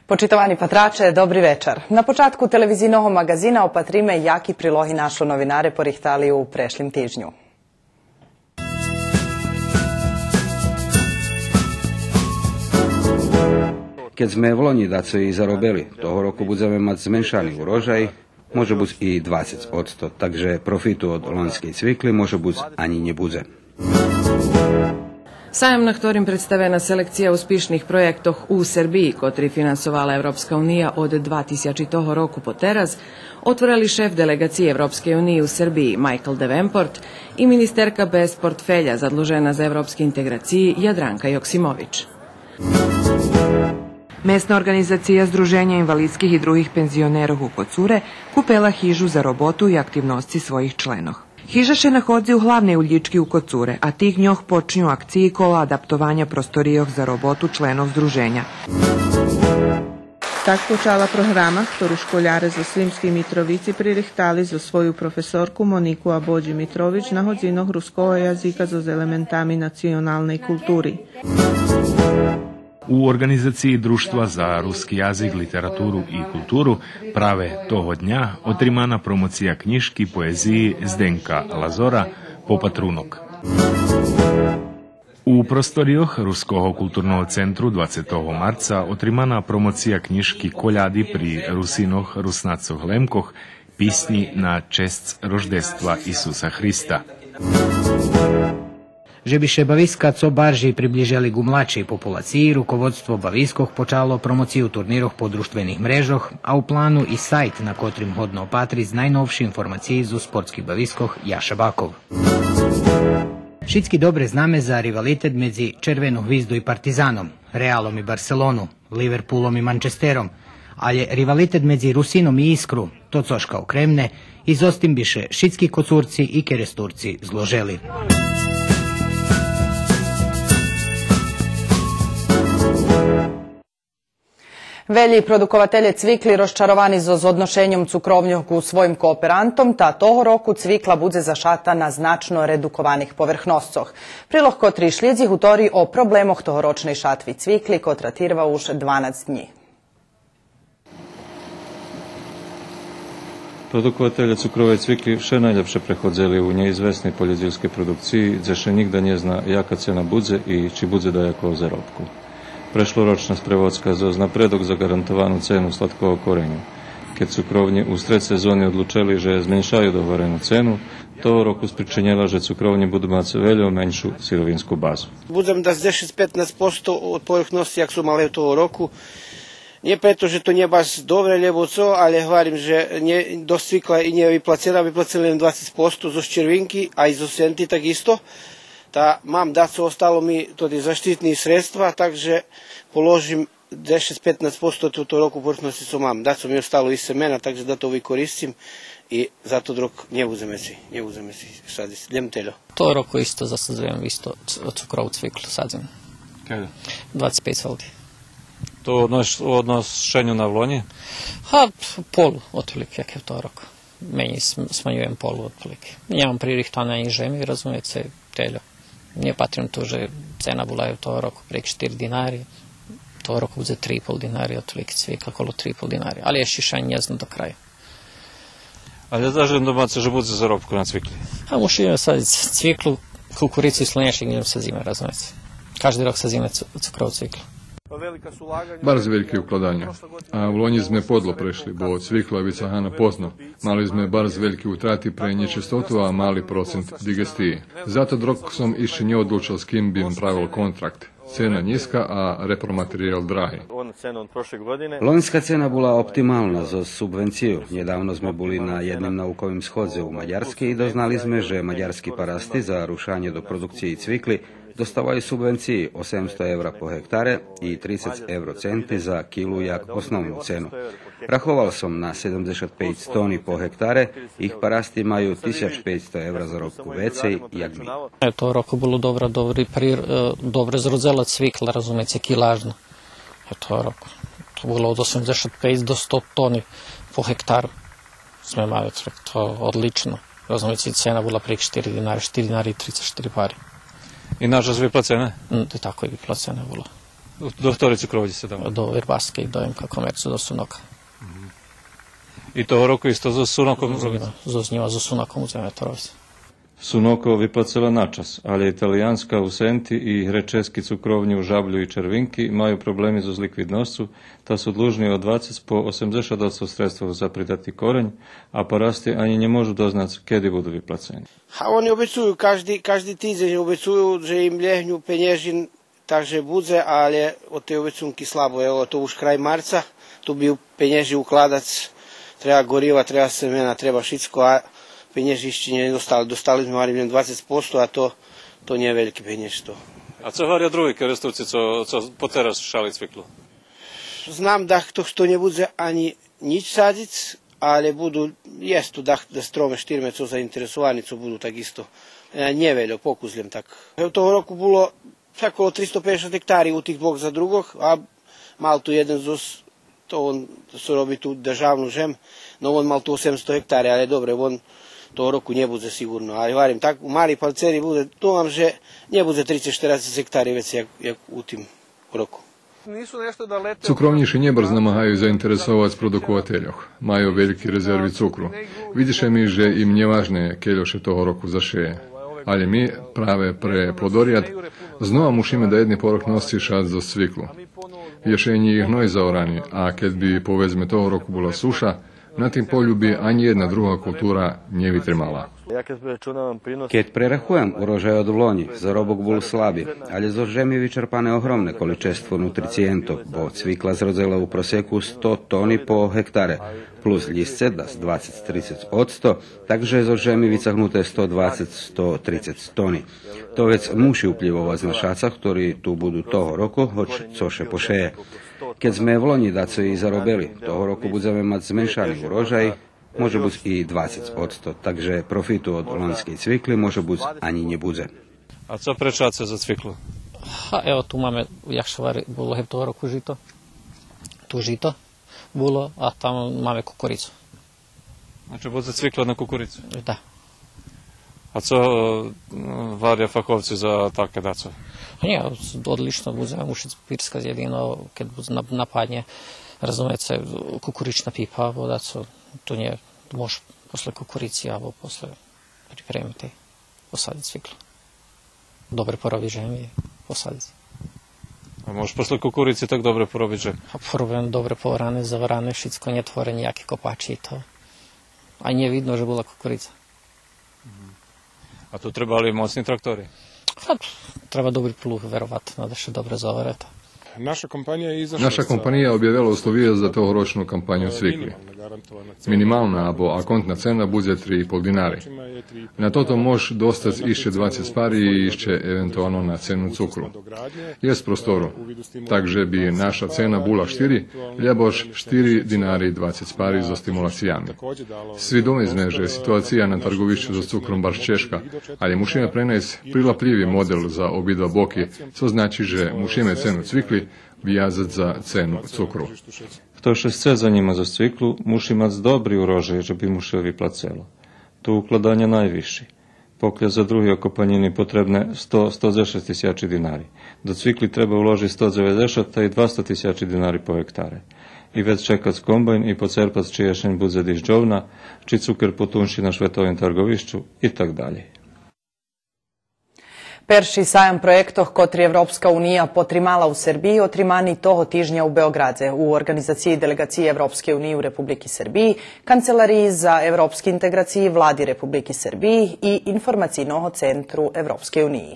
Почитовани патраче, добри вечер. На початку телевизийного магазина опатриме јаки прилоги нашо новинаре порихтали у прешлим тижњу. Keď sme v loni dacoji zarobili, toho roku budeme mať zmenšaný urožaj, môže buď i 20%, takže profitu od loňskej cvikli može buď ani nebude. Sajam, na ktorým predstavená selekcija uspішnih projektoh u Srbiji, kotri finansovala Evropska unija od 2000 roku po teraz, otvorili šef delegacije Evropske unije u Srbiji Michael Davenport i ministerka bez portfelja zadlužena za evropske integraciji Jadranka Joksimović. Mesna organizacija Združenja invalidskih i drugih penzionerov u Kocure kupela hižu za robotu i aktivnosti svojih členov. Hiža še nahodzi u hlavnej ulički u Kocure, a tih njoh počinju akciji kola adaptovanja prostorijoh za robotu členov združenja. Tak počala programa, ktorú školjare zo Slimskej Mitrovici pririhtali za svoju profesorku Moniku Abođi Mitrović na hodzinoh ruskого jazika zo elementami nacionalnej kulturi. U organizaciji Društva za ruski jazik, literaturu i kulturu prave toho dnja otrimana promocija knjiški poeziji Zdenka Lazora Popatrunok. U prostorijoh Ruskog kulturnog centru 20. marca otrimana promocija knjiški koljadi pri Rusinoh Rusnacoh Lemkoh pisnji na čest roždestva Isusa Hrista. Že bi še Baviska co barži približali gu mlačej populaciji, rukovodstvo Baviskoh počalo promociju turniroh po društvenih mrežoh, a u planu i sajt na kotrim hodno opatri z najnovši informaciji zu sportski Baviskoh Jaša Bakov. Šitski dobre zname za rivalitet medzi Červenu hvizdu i Partizanom, Realom i Barcelonu, Liverpoolom i Manchesterom, ali je rivalitet medzi Rusinom i Iskru, to coška okremne, i zostim biše šitski kocurci i keresturci zloželi. Velji produkovatelje cvikli rozčarovani z odnošenjem cukrovnjog u svojim kooperantom, ta toho roku cvikla bude zašata na značno redukovanih povrhnoscoh. Prilog kotri šljedzi hutori o problemoh tohoročnej šatvi cvikli, kotra tirva už 12 dni. Produkovatelje cukrove cvikli še najljepše prehodzeli u neizvesnej poljođilskej produkciji, gdje še nigda nie zna jaka cena budze i či budze dajako o zarobku. Prešloročna sprevodska zoz napredok za garantovanu cenu slatkovog korenja. Keď cukrovnje u sred sezoni odlučili, že zmenšaju dogovorenu cenu, toho roku spričinjela, že cukrovnje budu mať veľo menšu sirovinsku bazu. Budem da 10-15% od povrchnosti, jak su male toho roku. Nie preto, že to nie baš dobre, lebo co, ale hvarim, že do cvikla i nije vyplacila 20% zo ščervinki, a i zo senti tak isto. Ta mam da co ostalo mi tudi zaštitni sredstva, takže položim 10-15% od toho roku povrchnosti co mam. Da co mi ostalo iz semena, takže da to koristim i zato drog ne uzeme si saditi. Ljemteljo. To roku isto zasadzujem isto cukrovu cviklu sadzim. Kada? 25 soldi. To odnošenju na vlonje? Ha, polu otprilike, jak je to roku. Meni smanjujem polu otprilike. Nemam pririhtana i žemi, razumijete se, teljo. Nije patrim tu, že cena bila je u toho roku prek 4 dinari, toho roku bude 3,5 dinari, otprilike cvikla, kolo 3,5 dinari, ali je šišanje ne znam do kraja. Ali ja zaželim domaće, že bude zarobku na cvikli? A muši idem saditi cviklu, kukuricu i slonjačnik idem sa zime, razumijete. Každi rok sa zime cukrovu cviklu. Bar z velike ukladanja. A u Lonji sme podlo prešli, bo cvikla vicahana pozno. Mali sme bar z velike utrati pre nječistotu, a mali procent digestiji. Zato drog sam išći nje odlučil s kim bi im pravil kontrakt. Cena niska, a repromaterijal dragi. Loňska cena bola optimalna za subvenciju. Nedávno sme boli na jednom naukovým schodze u Maďarske i doznali sme, že maďarski parasti za rušanje do produkcije cvikli dostávaju subvenciji 800 € po hektare i 30 eurocenti za kilu jak osnovnu cenu. Rachoval som na 75 toni po hektare, ich parasti majú 1500 € zarobku vecej, jak mi. To roku bilo dobre zrodzela cvikla, razumijete, kilažna. To roku. To bilo od 85 do 100 toni po hektaru. Sme mali, to odlično. Razumijete, cena bila prek 4 dinari i 34 pari. I nažalost vyplacené? Tako je vyplacené bolo. Do ktoré cukrovode sa dáva? Do Vrbaske i do MK Komercu, do Sunoka. I toho roku isto so Sunokom? So Sunokom uzeme to rovi. Sunoko vyplacila načas, ali italijanska u Senti i hrečeski cukrovnji u Žablju i Červinki imaju problemi z likvidnošću, ta su dlužni od 20 po 80% sredstva za pridati korenj, a parasti ani ne možu doznati kedy budu vyplaceni. Oni obecuju, každý týždeň obecujú, že im lehňu peniežin, takže budze, ale od tej obecunky slabo. Evo, to už kraj marca, tu by penieži ukladať, treba goriva, treba semena, treba všetko, a penieži ešte nedostali. Dostali sme len 20%, a to nie je veľký peniež. A co hovoria drugi koristovci, co poteraz šali cviklu? Znam da to nebude ani nič sadiť, ale budú, jest tu da strome, štyrme, co zainteresovani, co budú takisto. Neveľo, pokuzljem tak. Toho roku bolo okolo 350 hektári u tých dvoch za drugoch, a mal tu jeden ZUS, to on se robi tu državnu žem, no on mal tu 800 hektári, ale dobre, on toho roku nebude sigurno. Ali varim, tak u mali parceli bude, to vam, že nebude 30-40 hektári već jak u tim roku. Cukrovniši nebrz namagajú zainteresovať produkovateľoch. Majú veľký rezervy cukru. Vidíše mi, že im nevažné keľoše toho roku zašeje. Ale my práve pre plodoriad znova musíme da jedne povrchnosti šať zo cviklu. Ješenje je hnoj zaorani, a keď by povedzme toho roku bola suša, na tým polju by ani jedna druhá kultúra nevytrmala. Keď prerachujem urožaj od vloni, zarobok bol slabý, ale zo žemi vyčerpané ohromné količestvo nutricijentov, bo cvikla zrodzela u prosjeku 100 toni po hektare, plus listce da s 20-30%, takže zo žemi vycahnuté 120-130 toni. To vec muši vplivovať na šacach, ktorí tu budú toho roku, hoč coše pošeje. Keď sme v loni dacoji zarobili, toho roku budeme mať zmenšaný urožaj, može buď i 20%, takže profitu od lonskej cvikli može buď ani nebude. A co prečace za cviklu? Evo tu máme, jak šovari, bolo toho roku žito. Tu žito bolo, a tam máme kukuricu. Znači bude cvikla na kukuricu? Da. A co varia fachovci za také daco? Nie, odlično bude mušic pirska jedino, keď napadne, razumete, kukurična pipa, daco, to nie, možeš posle kukurici, alebo posle pripremiti, posaditi cviklu. Dobre porobiť žemi, posaditi. A možeš posle kukurici tak dobre porobiť žemi? Porobím dobre povrane, zavrane, všetko netvore nejaké kopači, to. A nie vidno, že bola kukurica. A tu trebali mocni traktori? Treba dobrý pluh, verovať, da še dobre zavarete. Naša kompanija objavila uslovije za tohoročnu kampanju cvikli. Minimalna abo akontna cena bude 3,5 dinari. Na toto mož dostać išće 20 spari i išće eventualno na cenu cukru. Jest prostoru, takže bi naša cena bula 4, ljabož 4 dinari 20 spari za stimulacijami. Svi domizme, že situacija na trgovišću za cukrom baš češka, ali musíme prenes prilapljivý model za obidva boki, co znači, že musíme cenu cvikli vjazati za cenu cukru. Хто ще chce zaniimať zo cviklu, musí mať dobrý urožaj, že by mu še vyplacelo. Tu ukladanie najvyšší. Pokiaľ za druhé okopaniny potrebné 100-110 tisíci dinári. Do cvikli treba uložiť 190 a i 200 tisíci dinári po hektáre. I već čekať kombajn i pocerpať, či ješeň bude dižđovna, či cuker potunši na švetovim trgovišću i tak dalje. Перший сајам проектов котри Европска унија потримала у Сербiji отримани того тижња у Београдзе у организацији делегацији Европске унije u Republiki Srbiji, Kancelariji za evropske integracije Vladi Republike Srbiji i Informacijnog centru Evropske unije.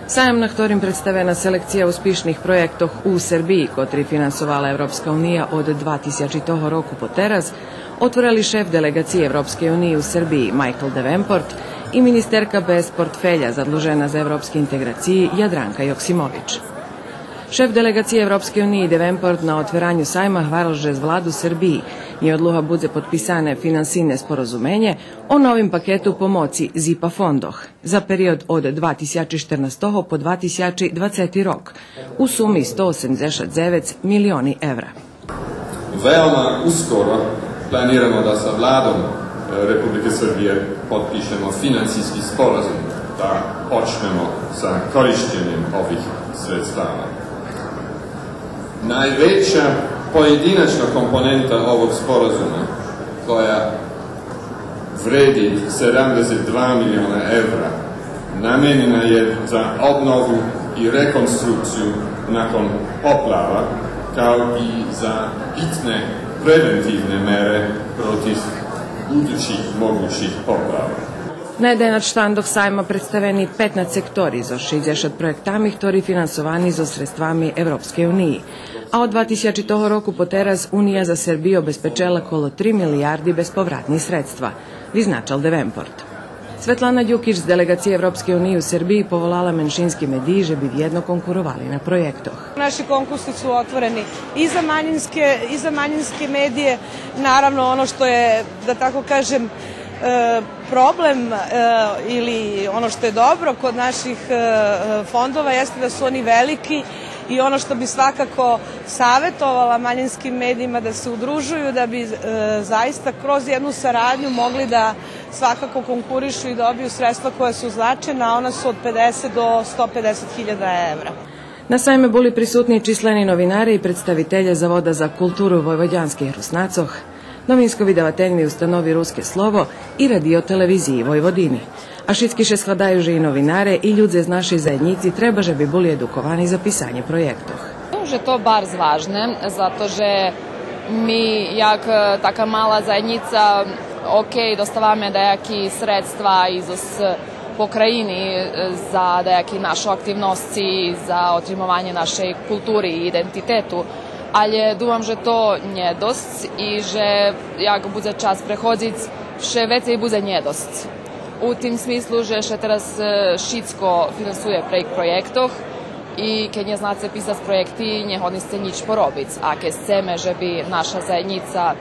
Sajam na ktorim predstavena selekcija uspješnih projektov u Srbiji, kotri finansovala Evropska unija od 2000 roku po teraz, otvorili šef delegacije Evropske unije u Srbiji Michael Davenport i ministerka bez portfelja zadlužena za evropske integracije Jadranka Joksimović. Šef delegacije Evropske unije Davenport na otveranju sajma hvalil že z vladu Srbiji i odluha bude potpisane finansijne sporozumenje o novim paketu pomoci ZIPA fondoh za period od 2014 po 2020 rok u sumi 189 milioni evra. Veoma uskoro planiramo da sa vladom Republike Srbije potpišemo financijski sporazum da počnemo sa korištenjem ovih sredstava. Najveća pojedinačna komponenta ovog sporazuma, koja vredi 72 miliona evra, namenjena je za obnovu i rekonstrukciju nakon poplava, kao i za bitne preventivne mere protiv budućih mogućih poplava. Na jeden od štandov sajma predstaveni 15 sektori zo 60 projektami, ktorі finansovaní zo sredstvami Evropske unije. A od 2000 roku poteraz Unija za Srbiju obezpečela kolo 3 milijardi bespovratnih sredstva, vyznačal Devenport. Svetlana Đukić z delegacije Evropske unije u Srbiji povolala menšinski mediji, že bi vjedno konkurovali na projektoh. Naši konkursi su otvoreni i za manjinske medije. Naravno, ono što je, da tako kažem, problem ili ono što je dobro kod naših fondova jeste da su oni veliki i ono što bi svakako savjetovala manjinskim medijima da se udružuju, da bi zaista kroz jednu saradnju mogli da svakako konkurišu i dobiju sredstva koja su značajna, a ona su od 50 do 150.000 evra. Na sajme boli prisutni čisleni novinari i predstavitelje Zavoda za kulturu Vojvodjanskih Rusnacoh, novinsko-vydavateljni ustanovi Ruske slovo i radio-televiziji Vojvodini. A všetky še skladajú, že i novinare i ľudze z našej zajednici treba, že bi boli edukovani za pisanje projektov. Že to bardzo ważne, zato že mi, jak taka mala zajednica, dostávame dajaкі sredstva i z pokrajini za dajaкі našu aktivnosti, za otrimovanje našej kulturi i identitetu, ale думам, že to nie dosť i že jak bude čas prechodzić, še vecej bude nie dosť. U tim smislu, že še teraz Šitsko finansuje prek projektoch i keď nie znáte pisać projekty, nie hodniste nič porobić. A keď chceme, že by naša zajednica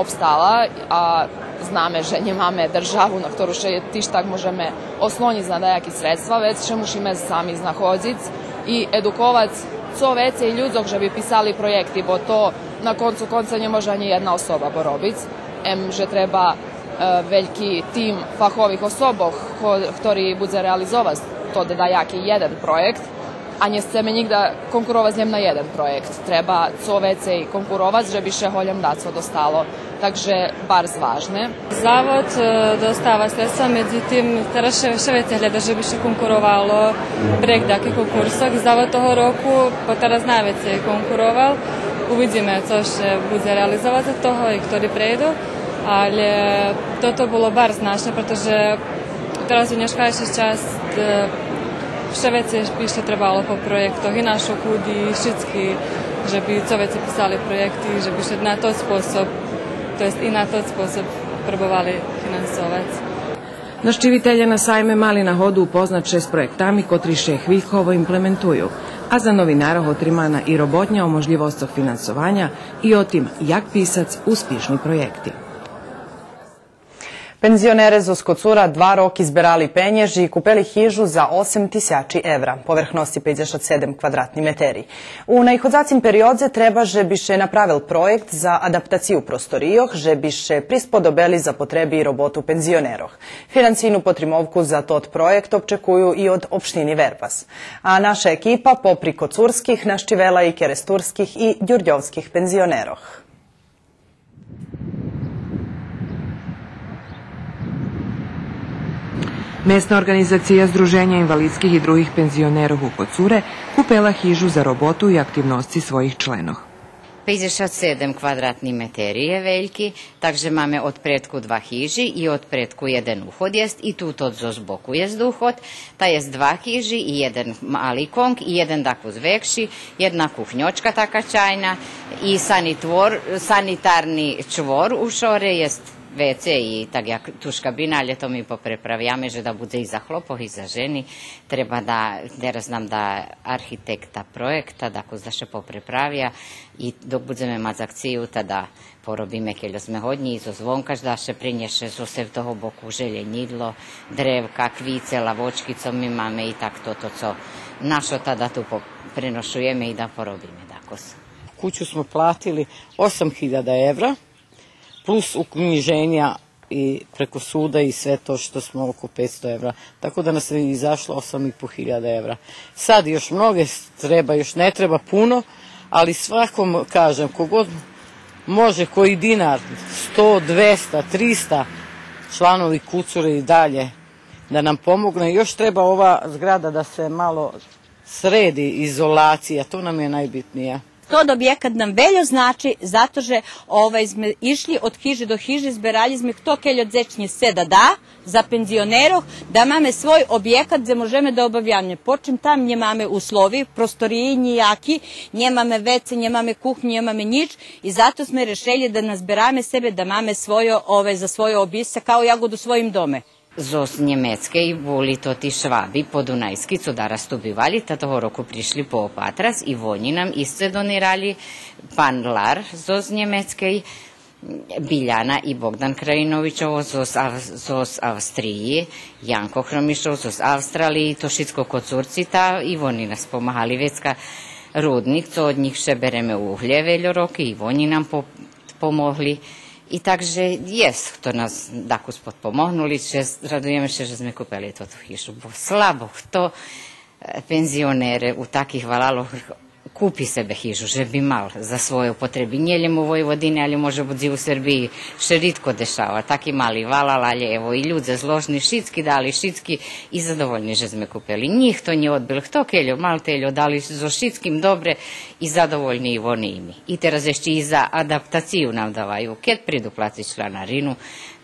obstala, a znamy, że nie mamy državu na ktorú še tiž tak możemy oslonić na dajaкі sredstva, već še musimy sami znachodzić i edukować co vecej ľudzok, že by pisali projekty, bo to na koncu konca nie može ani jedna osoba porobić. Že treba veliki tim fachových osobov, ktorí bude realizovať to dajaký jeden projekt, a nie chceme nigda konkurovať s njim na jeden projekt. Treba co vecej konkurovať, že by še holjam daco dostalo. Takže bardzo važne. Zavod dostava sredstva, međutim, teraz še vecej gleda, že bi še konkurovalo prek takih konkursov. Zavod toho roku po teraz najvecej konkuroval. Uvidíme, co še bude realizovať za toho i ktorí prejdu. Ali toto bolo bar značné, pretože teraz u dneškajší čas še vecej by še trebalo po projektoch i našo kudi, i Šitski, že by co vecej pisali projekty, že by še na to spôsob, to jest i na to spôsob probovali finansovať. Naščivitelje na sajme mali na hodu upoznat še s projektami, kotri še hvilkovo implementuju, a za novinarov otrimana i robotnja o možljivostok finansovanja i o tim jak pisac uspješni projekti. Penzionere z Skocura 2 roki zberali penježi i kupili hižu za 8.000 evra, povrchnosti 57 kvadratni meteri. U najhodzacim periodze treba, že bi še napravil projekt za adaptaciju prostorijoh, že bi še prispodobeli za potrebi i robotu penzioneroh. Financijnu potrimovku za tot projekt očekuju i od opštini Verpas. A naša ekipa popri kocurskih naščivela i keresturskih i đurđovskih penzioneroh. Mesna organizacija Združenja invalidskih i drugih penzionerov u Kocure kupila hižu za robotu i aktivnosti svojih členov. 57 kvadratni meteri je veljki, takže máme od predku 2 hiži i od predku 1 uhod jest i tutto zo zboku jest uhod, ta jest 2 hiži i 1 mali kong i 1 dakuz vekši, 1 kuhnjočka taka čajna i sanitarni čvor u šore jest WC i tak jak tuż kabina, ale to mi popreprawiamy, że da bude i za chlopoch i za ženi. Treba da, teraz nam da arhitekta projekta, da ko zaše poprepravia i dok budeme mať akciju, tada porobíme keľo sme hodní, zo zvonkaž da še prinješe, zo se v toho boku željenidlo, drevka, kvice, lavočky, co mi máme i tak toto, co našo tada tu prenošujeme i da porobíme. Kuću smo platili 8.000 evra, plus uknjiženja i preko suda i sve to što smo oko 500 evra. Tako da nas je izašlo 8.500 evra. Sad još mnoge treba, još ne treba puno, ali svakom kažem, kogod može koji dinar, 100, 200, 300 članovi Kucure i dalje da nam pomogne. Još treba ova zgrada da se malo sredi, izolacija, to nam je najbitnije. To objekat nam veljo znači, zato že sme išli od hiže do hiže, zberali sme kto kelj od zečnje se da za penzionerov, da máme svoj objekat, gde možeme da obavljamo. Počem tam nje máme uslovi, prostoriji nijaki, nje máme vece, nje máme kuhnje, nje máme nič i zato sme rešili da nazberame sebe, da máme svojo, za svoje obise, kao jagodu svojim dome. Z Njemecke i boli to ti Švabi podunajski, co darastu bivali, ta toho roku prišli po opatras i oni nam isto donirali pan Lar z Njemecke, Biljana i Bogdan Krajinovićovo z Avstriji, Janko Hromišov z Avstraliji, Tošicko Kocurcita i oni nas pomahali vecka rudnik, co od njih še bereme uhlje veljo roki i oni nam pomogli. I takže jes, to nas dakus potpomognuli, radujeme se, že sme kupili to hišu. Bo slabo, kto penzionere u takih valaloh kupi sebe hižu, že bi mal za svoje potrebi. Njeljem u Vojvodini, ali može budzi u Srbiji še ritko dešava. Taki mali valal, ali evo i ljudze zložni šitski dali šitski i zadovoljni, že sme kupili. Njih to nije odbil. Kto keljo, mal teljo dali zo šitskim dobre i zadovoljni i oni imi. I teraz ještě i za adaptaciju nam davaju. Kad pridu plati članarinu,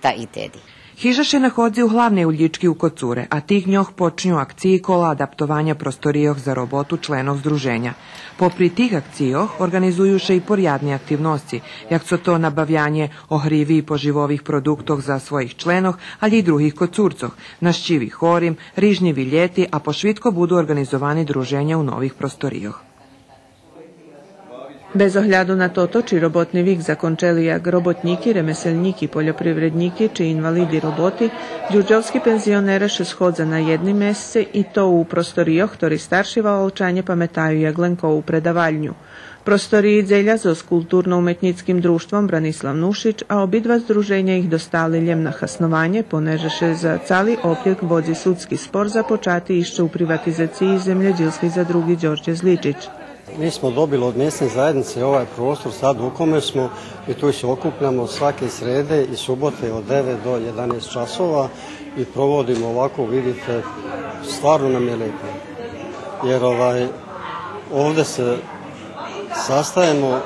ta i tedi. Hiža še nahodzi u hlavne uljički u Kocure, a tih njoh počnju akciji kola adaptovanja prostorijoh za robotu členov združenja. Popri tih akcijoh organizuju še i porjadne aktivnosti, jak so to nabavljanje ohrivi i poživovih produktoh za svojih členoh, ali i drugih Kocurcoh, naščivi horim, rižnjivi ljeti, a pošvitko budu organizovani druženja u novih prostorijoh. Bez ohľadu na toto, či robotný vík zakončili jak robotníky, remeselníky, poljoprivredníky, či invalidi roboti, đurđovski penzionere še shodza na jedni mesece i to u prostorijoh, ktorý starši valovčanje pametaju jak len ko u predavaljnju. Prostoriji dzelja s kulturno-umetnickim društvom Branislav Nušić, a obidva združenja ih dostali ljem na hasnovanje, ponežeše za cali opjek vodzi sudski spor započati išće u privatizaciji zemljeđilskih zadrugi Đorđe Zličić. Mi smo dobili od mjesne zajednice ovaj prostor sad u kome smo i tu se okupljamo svake srede i subote od 9 do 11 časova i provodimo ovako, vidite, stvarno nam je lijepo. Jer ovdje se sastajemo,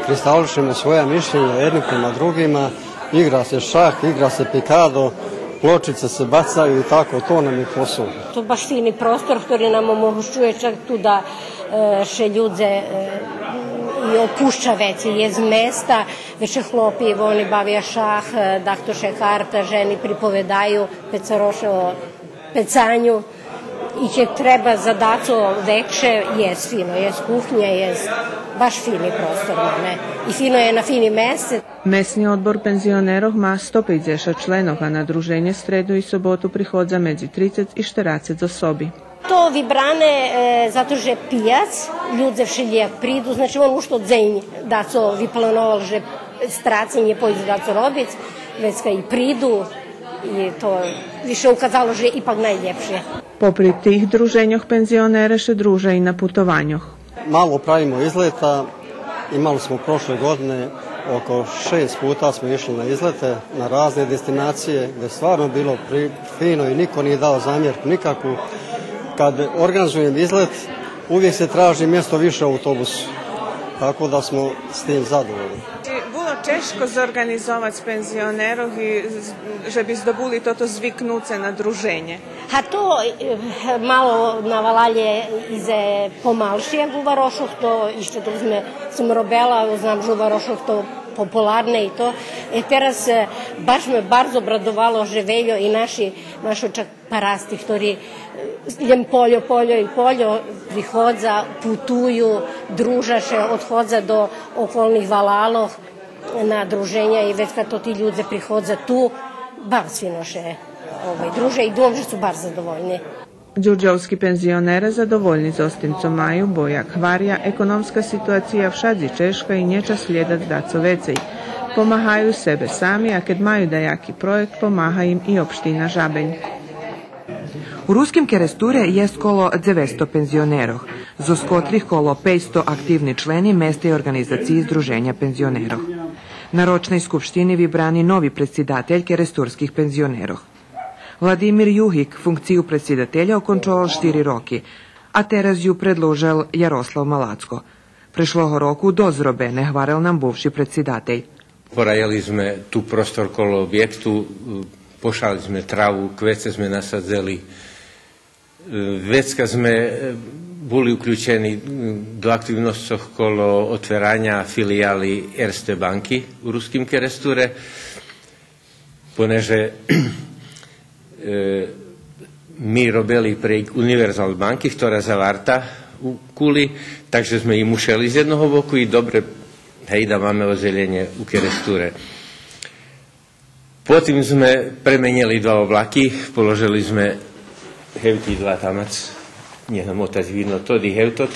kristališemo svoja mišljenja jedni prema drugima, igra se šah, igra se pikado, pločice se bacaju i tako, to nam je posao. To baš fini prostor, ktorý nam omogućuje čak tu da še ljudze i opušča veci iz mesta, veće hlopi, oni bavija šah, daktoše karta, ženi pripovedaju, pecaroše o pecanju i će treba za daco vekše, jes fino, jes kuhnja, jes baš fini prostor, ne? I fino je na fini mese. Mesni odbor penzionerov má 150 členov, a na druženje sredu i sobotu prihodza medzi 30 i 40 osobi. To vybrané, zato že pijac, ľudze všelijak prídu, znači on už to dzenj, da co vyplanoval, že stráci nie pôjde da co robiť, vecka i prídu i to više ukazalo, že je ipak najljepše. Popri tih druženjoh penzionere še druže i na putovanjoh. Malo pravimo izleta, imali smo prošle godine oko 6 puta smo išli na izlete, na razne destinacije, gde stvarno bilo fino i niko nije dao zamjerku nikakvu. Kad organizujem izlet, uvijek se traži mjesto više u autobusu, tako da smo s tim zadovoljni. Bilo češko zorganizovati s penzionerov i že bi zdobuli toto zvyknuce na druženje? A to malo navalalje ize pomalšije u Varošoh, to išće to sam robela, znam že u Varošoh to popularne i to. Teraz baš me bardzo obradovalo že veljo i našo čak parasti, ktorí idem poljo prihodza, putuju, družaše, odhodza do okolnih valalov na druženja i već kad to ti ljudze prihodza tu, bar svinoše druže i dom, že su bar zadovoljni. Đurđovski penzionere zadovoljni z ostimcom maju, boja kvarja, ekonomska situacija všadzi češka i nječa slijedac daco vecej. Pomagajú sebe sami, a keď majú dajaki projekt, pomáha im i opština Žabenj. U ruskim Keresture je skolo 900 penzionerov, zo skotrih kolo 500 aktivni členi mesta i organizaciji Združenja penzionerov. Na ročnej skupštini vybrani novi predsjedatelj keresturskih penzionerov. Vladimir Juhik funkciju predsjedatelja okončoval 4 roky, a teraz ju predložil Jaroslav Malacko. Prešloho roku dozrobe ne hvarel nam buvši predsjedatelj. Porajali sme tu prostor kolo objektu, pošali sme travu, kvece sme nasadzeli. Već kad sme boli uključeni do aktivnosti kolo otveranja filijali Erste banki u ruskim Keresture, poneže mi robili prek Univerzal banki, ktorá zavarta u Kuli, takže sme im ušeli z jednoho boku i dobre, hej, da máme ozeljenje u Keresture. Potom sme premenili 2 oblaky, položili sme hevti 2 tamac, nechom otať vidno to, di hevtot,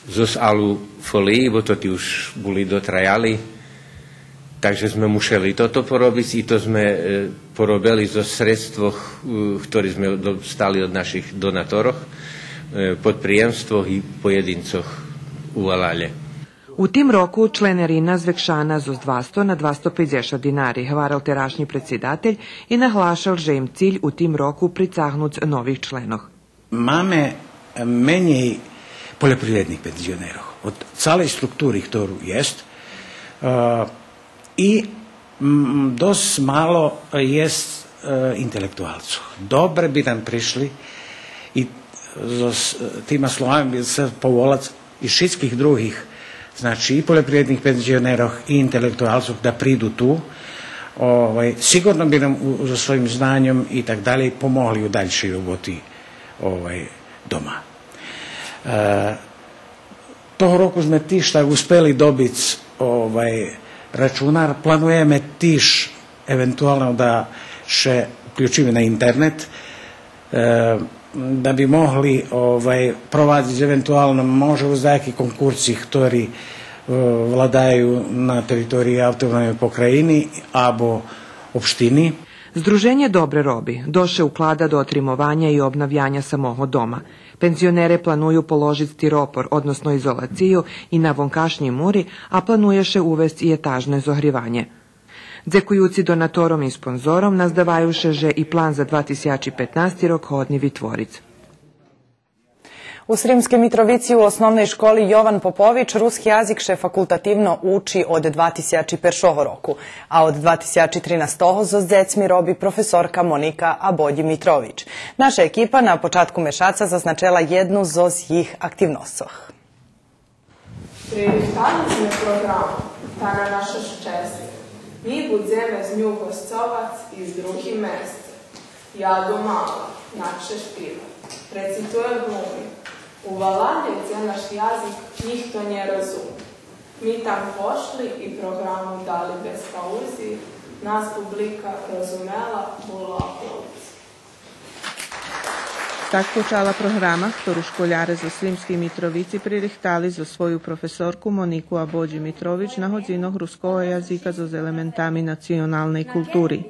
zos alu folii, bo to ti už boli dotrajali, takže sme museli toto porobiť i to sme porobili zo sredstvoch, ktoré sme dostali od našich donatorov, pod prijemstvoh i pojedincoh u Alalje. U tim roku členarina zvekšana z 200 na 250 dinari, hvaral terašnji predsjedatelj i nahlašal, že im cilj u tim roku pricahnuc novih členov. Máme menej poljoprivrednih penzionerov od celej struktúry, ktorú jest, i dosť malo jest intelektualcov. Dobre bi nam prišli i tima slovami bi se povolac iz šitskih drugih, znači i poljoprivrednih penzionerov i intelektualcov da pridu tu. Sigurno bi nam za svojim znanjem i tak dalje pomogli u daljšoj roboti doma. Toho roku sme tišta uspeli dobiti računar, planujeme tiš eventualno da še uključimo na internet, da bi mogli provaditi eventualno može uz neki konkursi ktorí vladaju na teritoriji autonomne pokrajini abo opštini. Združenje Dobre robi doše uklada do otrimovanja i obnavljanja samoho doma. Penzionere planuju položiti stiropor, odnosno izolaciju i na vonkašnji muri, a planuješe uvesti i etažne zohrivanje. Dzekujuci donatorom i sponzorom nazdavajuše že i plan za 2015. rok hodni Vitvoric. U Sremskoj Mitrovici u osnovnoj školi Jovan Popović ruski jazik še fakultativno uči od 2001. roku, a od 2013. zo zdecmi robi profesorka Monika Abodji Mitrović. Naša ekipa na počatku mešaca zaznačila jednu z jih aktivnosoh. Prioritarične program, ta na naša ščesi. Mi budzeme z nju goscovac iz drugi mesece. Ja domala, naše špiva. Recituje glumi. U Valadjec je naš jazik, njih to nje razum. Mi tam pošli i programu dali bez pauzi, nas publika razumela bula ulici. Tak počala programa, ktorú školjare zo Sremskej Mitrovici pririhtali za svoju profesorku Moniku Abodji Mitrović na hodzinoh ruskого jazika z elementami nacionalnej kulturi.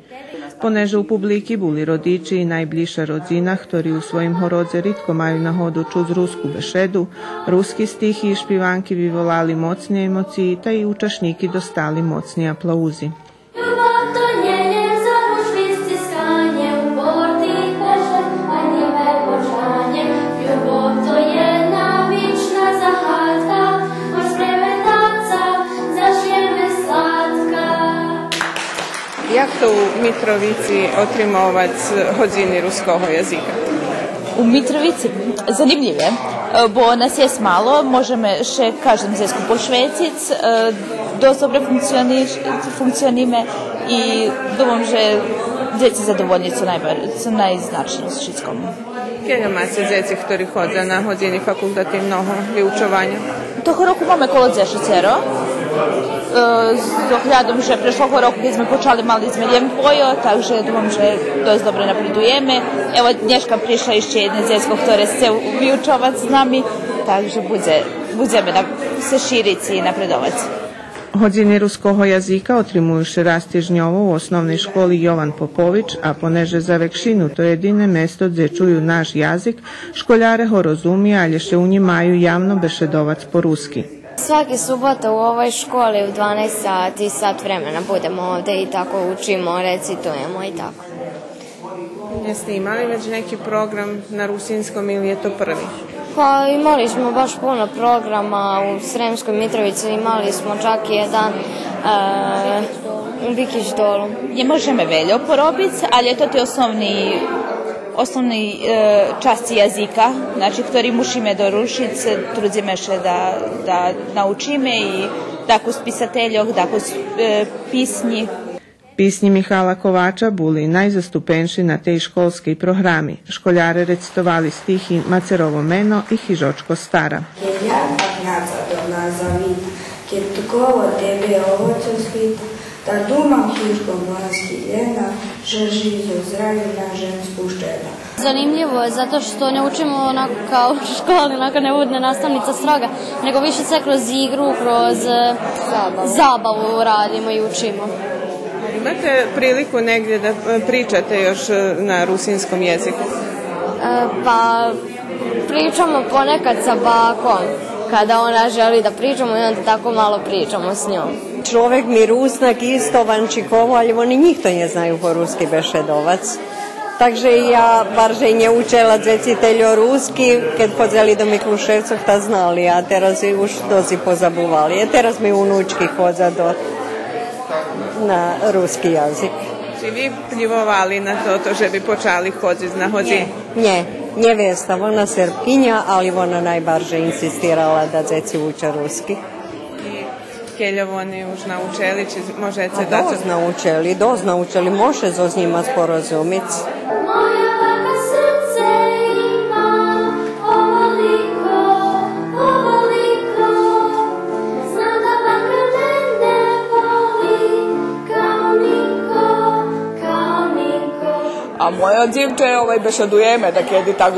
Poneže u publiki boli rodiči i najbližša rodzina, ktorí u svojim horodze ritko maju na hodu čuz rusku bešedu, ruski stihi i špivanki vyvolali mocnije emocije, ta i učašniki dostali mocnije aplauzi. Jak to u Mitrovici otrimovac hodzini ruskого jazika? U Mitrovici zanimljive, bo nas je malo, možeme še kažem zesku po švecic, dost dobro funkcionime i думам, že djeci zadovoljni su najznačniji s šitskom. Kjelja macie djeci, ktorí chodza na hodzini fakultatívneho vyučovania? Toho roku máme kolo 10. Z ohľadom, že prešlého roku, keď sme počali, mali sme jem bojo, takže dúfam, že dosť dobre napredujeme. Evo, dneška prišla ešte jedno djecko, ktoré chce vyučovať s nami, takže budeme se šíriť i napredovať. Hodzenie ruského jazyka otrimujú še rastižnjovo u osnovnej školi Jovan Popović, a poneže za vekšinu to jedine mesto gdje čuju naš jazik, školjare ho rozumije, ali še u njim maju javno bešedovac po ruski. Svaki subota u ovoj školi u 12 sati, sat vremena budemo ovdje i tako učimo, recitujemo i tako. Jeste imali već neki program na rusinskom ili je to prvi? Pa imali smo baš puno programa u Sremskoj Mitrovici, imali smo čak jedan u Bikić dolu. Nie możemy veľa porobić, ali je to ti osnovni časti jazika, znači, ktorý musíme dorušiť, trudzíme še da naučíme i tako spisateljog, tako pisnji. Pisnji Mihala Kovača buli najzastupenši na tej školskej programi. Školjare recitovali stihi Macerovo meno i Hižočko stara. Da dumam hiškom vanjski ljena, žrži za zdravlje na žensku štena. Zanimljivo je zato što ne učimo onako kao u školi, onako ne bude nastavnica stroga, nego više sve kroz igru, kroz zabavu radimo i učimo. Imate priliku negdje da pričate još na rusinskom jeziku? Pa pričamo ponekad sa bakom, kada ona želi da pričamo i onda tako malo pričamo s njom. Človek mi Rusnak isto Vančikovo, ali oni njih to ne znaju po-ruski bešedovac. Takže ja barže nje učela reciteljo ruski, kad podzeli do Mikluševcov, ta znali, a teraz je už dozi pozabuvali. Teraz mi unučki hodza na ruski jazik. Či vi pljuvovali na to, že bi počali hoditi na hodzi? Nie, nevesta, ona Srpkinja, ali ona najbarže insistirala da djeci uče ruski. Keljovo oni už naučili, či možete da... Doz naučili, može z njima sporazumit. Moja baka srce ima ovoliko, znam da baka mene voli kao niko. A moja dzivče bešedujeme, da kedi tak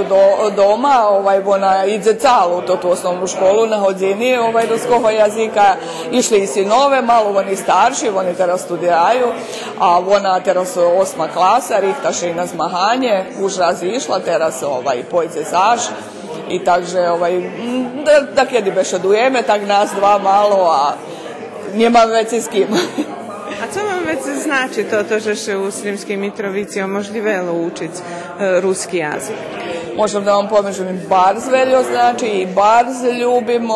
doma, ona idze calu to tu osnovnu školu na hodzini ruského jazika. Išli i sinove, malo oni starši, oni teraz studiraju, a ona teraz 8. klasa, rihtaše i na zmahanje, už razišla, teraz pojde zaš. I takže, da kedi bešedujeme, tak nas dva malo, a nemam već s kim. A co vam već znači to že še u Sremskej Mitrovici možli velo učiti ruski jazik? Možem da vam pomežem barz veljo znači i barz ljubim,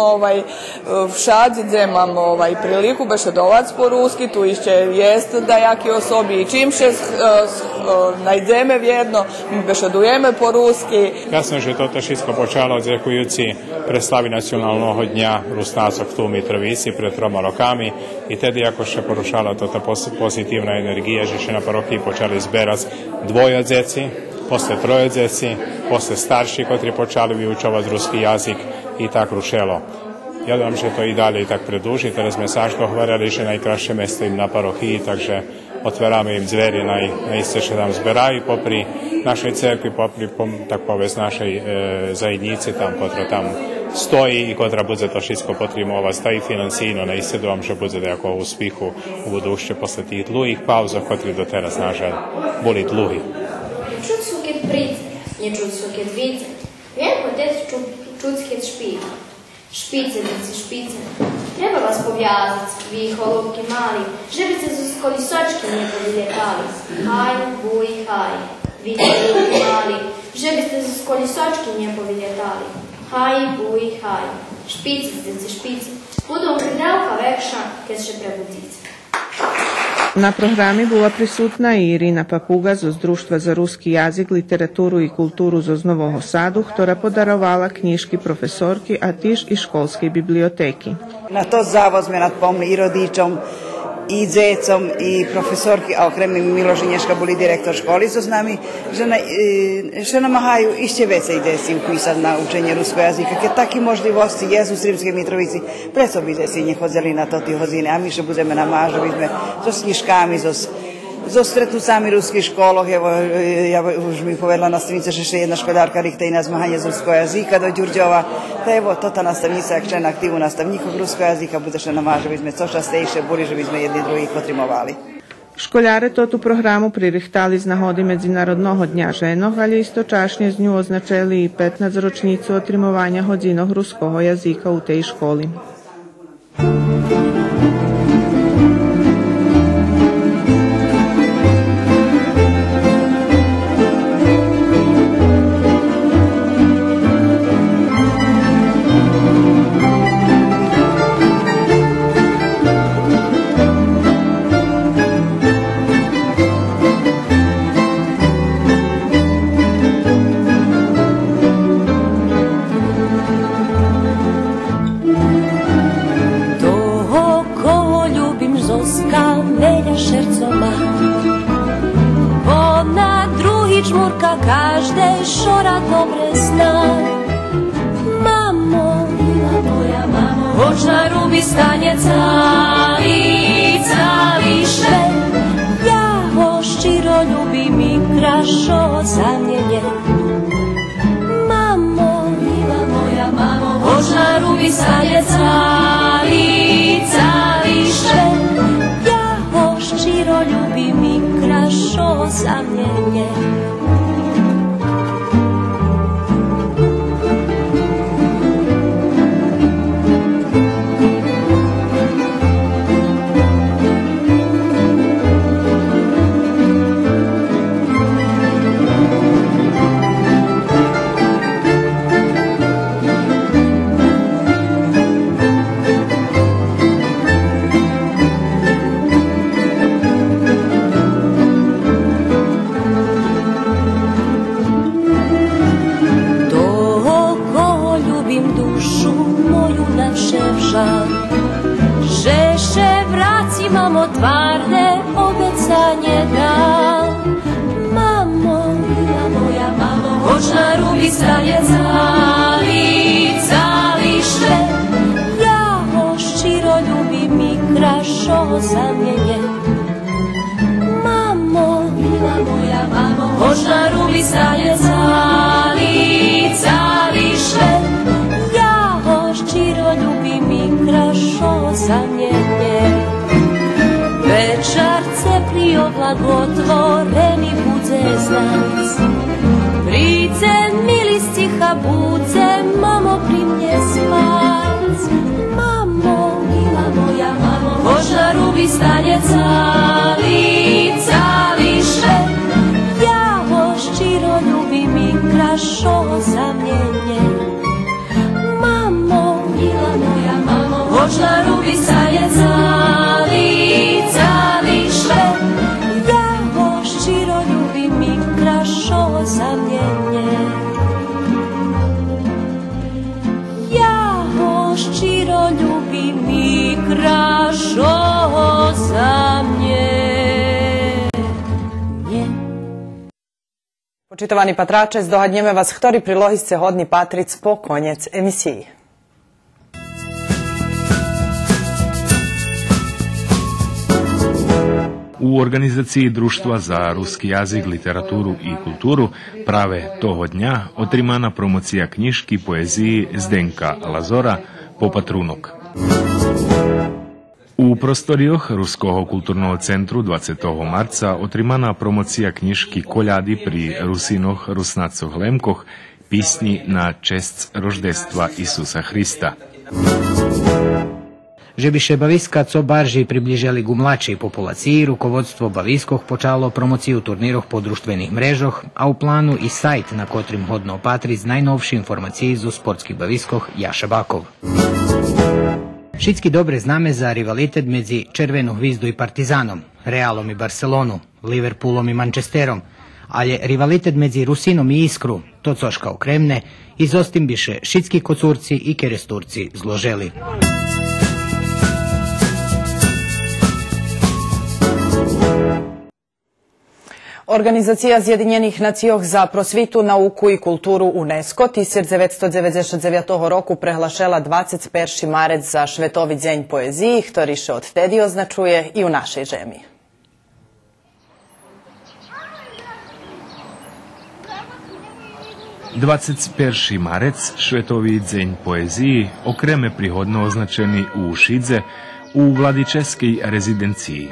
všad imam priliku bešedovac po ruski, tu išće jest da jaki osobi i čim še najdeme vjedno, bešedujeme po ruski. Jasno, že toto všetko počalo odzekujúci predstavy nacionalného dňa Rusnácov tu u Mitrovici pred 3 rokami i tedy ako še porušala toto pozitívna energia, že še na parochii počali zberať dvojodzeci, posle trojodzeci, posle starši, kotri počali vyučovať ruski jazik i tak rušelo. Ja dám, že to i dalje i tak predúži, teraz sme Saško hovorili, že najkrašće mesto im na parochiji, takže otveráme im dvere najiste što tam zberaju popri našoj cerkvi, popri tak povest našej zajednici tam, kotra tam stoji i kotra bude to všetko potrimovať, da i finansijno najiste dom, že bude da jako uspihu u budušće posle tih dlugih pauza, kotri do teraz nažal boli dlugi. Čut su kad price, nie čut su kad vice, lijepo djeti čut kad špica. Špice, dice, špice, treba vas povjazati, vi holubki mali, žebice su kolisočki ne podljetali. Haj, buj, haj, vi holubki mali, žebice su kolisočki ne podljetali. Haj, buj, haj, špice, dice, špice, budu kridelka vekša, kad še prebudice. Na programi bila prisutna i Irina Papuga z Društva za ruski jazik, literaturu i kulturu z Nového Sadu, ktorá podarovala knižky profesorki, a tiž i školskej biblioteki. Na to zavozme nad pomni i rodičom, i dzecom, i profesorki, a okrem Miloš Nješka boli direktor školi so s nami, že namahaju išće vece i desi upisati na učenje ruskog jazika, keď taki možlivosti jesu u Sremskej Mitrovici, preto bi desi nje hodzeli na to ti hodzine, a mi še budeme namažu, sme so s knjiškami, so Zostretnú sami ruských školoch, ja už mi povedala nastavnica, že ešte jedna školárka rýchta na zmahanie z ruského jazyka do Ďurďova. To je tota nastavnica, ak člen aktívu nastavníkov ruského jazyka, bude še nama, že by sme co častejšie boli, že by sme jedni druhých potrimovali. Školjare totu programu pririhtali z nahodi Međunarodnog dnja ženog, ali istočasnije z nju označili i 15-ročnicu otrimovanja hodzinnog ruskog jazika u tej školi. Každe šora dobre zna. Mamo, mila moja mamo, očna rubi stanje cališe. Ja ho ščiro ljubim i krašo zamljenje. Mamo, mila moja mamo, očna rubi stanje cališe. Ja ho ščiro ljubim i krašo zamljenje. Tvarne obećanje da. Mamo, mila moja mamo, očna rubi stanje cališe. Ja ho ščiro ljubim i krašo zamljenje. Mamo, mila moja mamo, očna rubi stanje cališe. Ja ho ščiro ljubim i krašo zamljenje. Večarce prio blagotvoreni budze znac. Price mili stiha budze, mamo primlje spac. Mamo, mila moja mamo, očna rubi stanje cališe. Ja ho ščiro ljubim i krašo zamljenje. Mamo, mila moja mamo, očna rubi stanje cališe. Ja ho ščiro ljubim i krašo zamljenje. Ja ho ščiro ljubim i krašo zamljenje. Počitovani patrače, zdohadnjeme vas htori prilohisce hodni patric po konjec emisiji. U organizaciji Društva za ruski jazik, literaturu i kulturu prave toho dnja otrimana promocija knjiški poeziji Zdenka Lazora Popatrunok. U prostorijoh Ruskog kulturnog centru 20. marca otrimana promocija knjiški koljadi pri Rusinoh Rusnacoh Lemkoh pisnji na čest roždestva Isusa Hrista. Že bi še Baviska co barži približali gu mlačej populaciji, rukovodstvo Baviskoh počalo promociju turniroh po društvenih mrežoh, a u planu i sajt na kotrim hodno opatric najnovši informaciji zo sportskih Baviskoh Jaša Bakov. Šitski dobre zname za rivalitet medzi Červenu hvizdu i Partizanom, Realom i Barcelonu, Liverpoolom i Manchesterom, ali rivalitet medzi Rusinom i Iskru, to coška okremne, izostim biše šitski kocurci i keresturci zloželi. Organizacija Zjedinjenih nacijoh za prosvitu, nauku i kulturu UNESCO 1999 roku prehlašela 21. marec za Švetovi dzenj poeziji, ktoriše od tedi označuje i u našej žemi. 21. marec Švetový deň poeziji okreme prihodno označený u Šidze u Vladičeskej rezidenciji.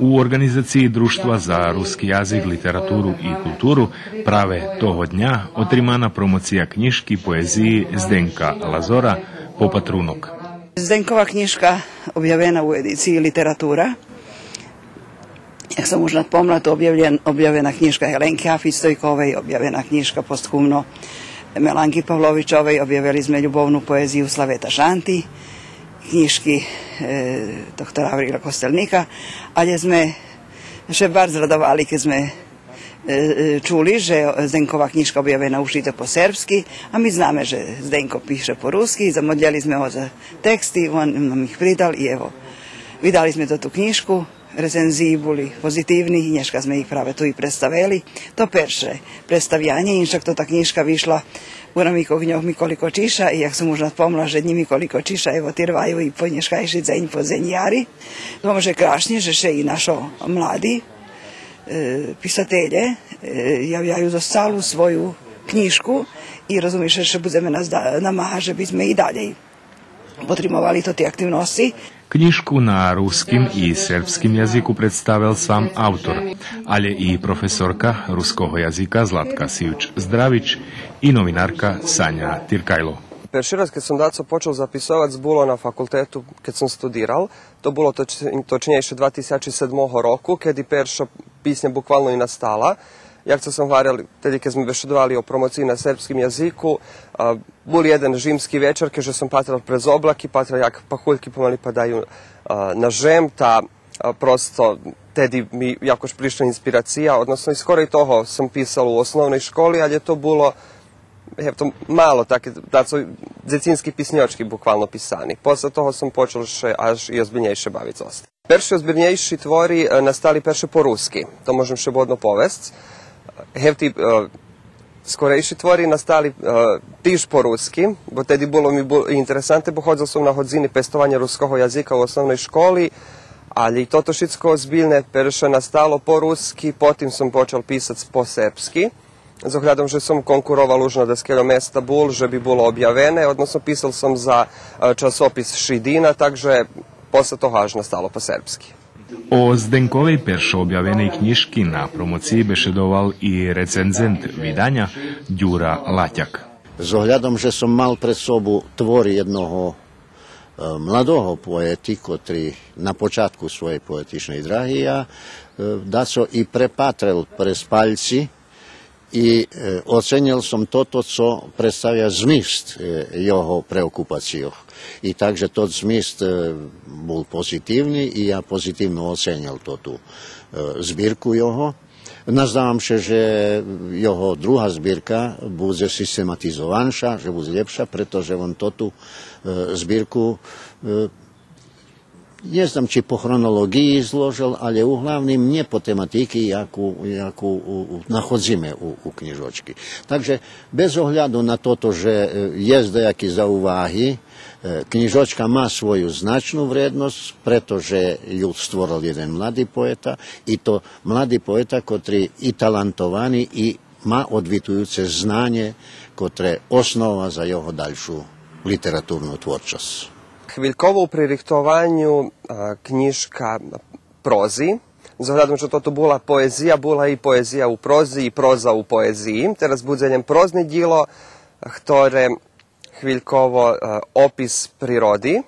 U organizaciji Društva za ruski jazik, literaturu i kulturu prave toho dnja otrimana promocija knjiški poeziji Zdenka Lazora Popatrunok. Zdenkova knjiška objavena u ediciji literatura. Jak sam možda pomlat, objavljena knjiška Helenke Afić-Stojkovej, objavljena knjiška posthumno Melanki Pavlovićovej, objavili sme ljubovnu poeziju Slaveta Šanti, knjiški doktora Avrila Kostelnika, ali sme še bar zradovali, kad sme čuli, že Zdenkova knjiška objavena ušite po srpski, a mi zname, že Zdenko piše po ruski, zamodljali sme ho za teksti, on nam ih pridal i evo, vidali sme to tu knjišku, recenziji boli pozitivni i nješka sme ih prave tu i predstavili. To perše predstavljanje, inšak to ta knjiška višla u namikog njog Mikoliko Čiša i jak sam možda pomla, že dnji Mikoliko Čiša evo tirvaju i po nješkajši dzenj po zenjari. To može krašnje, že še i našo mladi pisatelje javljaju za salu svoju knjišku i razumiš, že budeme nas namaha, že bismo i dalje potrimovali to ti aktivnosti. Knjišku na ruskim i srpskim jaziku predstavil sam autor, ali i profesorka ruskog jazika Zlatka Sivč-Zdravić i novinarka Sanja Tirkajlo. Perši raz, kad sam daco počel zapisovati, bilo na fakultetu, kad sam studiral, to bilo točnejše 2007 roku, kad i perša pisnja bukvalno i nastala. Jak co sam varjali, tedy kad smo bešedovali o promociji na srpskim jaziku, bol jedan žimski večer, keže sam patral prez oblaki, patral jak pahuljki pomali padaju na žem, ta prosto tedy mi jakož prišla inspiracija, odnosno i skoro i toho sam pisal u osnovnoj školi, ali je to bilo to malo také, dzecinski pisnjočki bukvalno pisani. Posle toho sam počel še až i ozbiljnejše baviti ostalo. Perši ozbiljnejši tvori nastali perše po ruski, to možem še bodno povest. Ti skorejši tvori nastali tiž po ruski, bo tedy bilo mi interesante, bo hodzil som na hodzini pestovanja ruskog jazika u osnovnoj školi, ali i toto šitsko ozbiljne perše nastalo po ruski, potim sam počel pisati po srpski. Zohľadom, že som konkuroval už na deskeľo mesta Bul, že by bolo objavené, odnosno písal som za časopis Šidina, takže posle toho až nastalo po srpski. O Zdenkovej peršo objavenej knjiški na promociji bešedoval i recenzent vydanja Ďura Laťak. Zohľadom, že som mal pred sobu tvori jednoho mladého poety, ktorý na počátku svojej poetičnej drahy a daco i prepatrel prez paľci i ocenil som toto, co predstavlja zmist jeho preokupáciách. I takže tot zmist bol pozitívny i ja pozitívno ocenil tú zbírku jeho. Nazdávam sa, že jeho druhá zbírka bude systematizovanša, že bude lepša, pretože on tú zbírku nie znam, či po chronologii izložil, ale uglavnim nie po tematiki, jaku nachodzime u knjižočki. Takže bez ohľadu na toto, že je dejaki zauvahy, knjižočka má svoju značnú vrednosť, pretože ju stvoril jeden mladý poeta, i to mladý poeta, ktorý i talentovaný, i má odvitujúce znanie, ktoré osnova za jeho daljšu literatúrnu tvorčosť. Хвильково у пририхтуванню книжка прози. Zohľadom, že toto bola i poezija u prozi i proza u poeziji. Teraz budzenjem prozne djelo, ktoré chvíľkovo opis prirodi,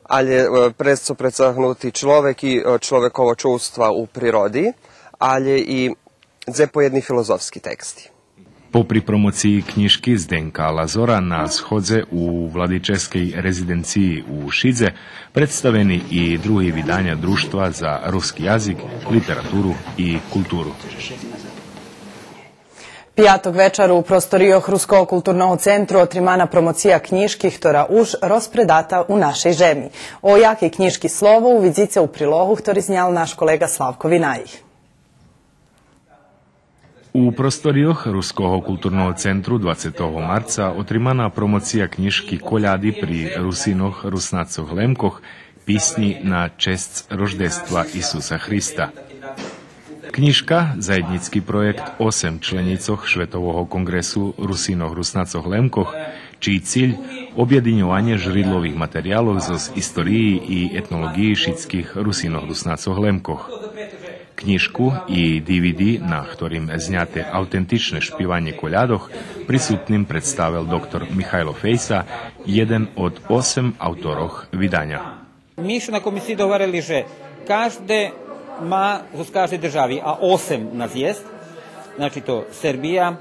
ali predso predsahnuti človek i človekovo čuvstva u prirodi, ali i dzepojedni filozofski teksti. Popri promociji knjiški Zdenka Lazora na shodze u Vladičeskej rezidenciji u Šidze predstaveni i drugi vydanja Društva za ruski jazik, literaturu i kulturu. Pijatog večera u prostorijoh Ruskog kulturnog centru otrimana promocija knjiški, ktora už rozpredata u našej žemi. O jaki knjiški slovo u vidzice u prilohu, ktori znjal naš kolega Slavko Vinajih. U prostorijoh Ruskog kulturnog centru 20. marca otrimana promocija knjiški koljadi pri Rusinoh Rusnacoh Lemkoh, pisnji na čest roždestva Isusa Hrista. Knižka, zajednický projekt 8 členicoch Švetového kongresu Rusinoch Rusnacoch Lemkoch, čí cilj objedinjovanje žridlových materijalov z istoriji i etnologiji šitskih Rusinoch Rusnacoch Lemkoch. Knižku i DVD, na ktorým zňate autentične špivanje koljadoh, prisutnim predstavil dr. Mihajlo Fejsa, jeden od 8 autorov vydanja. Mi na komisiji dogovorili, že každe ma z každej državi, a 8 nas jest, znači to Srbija,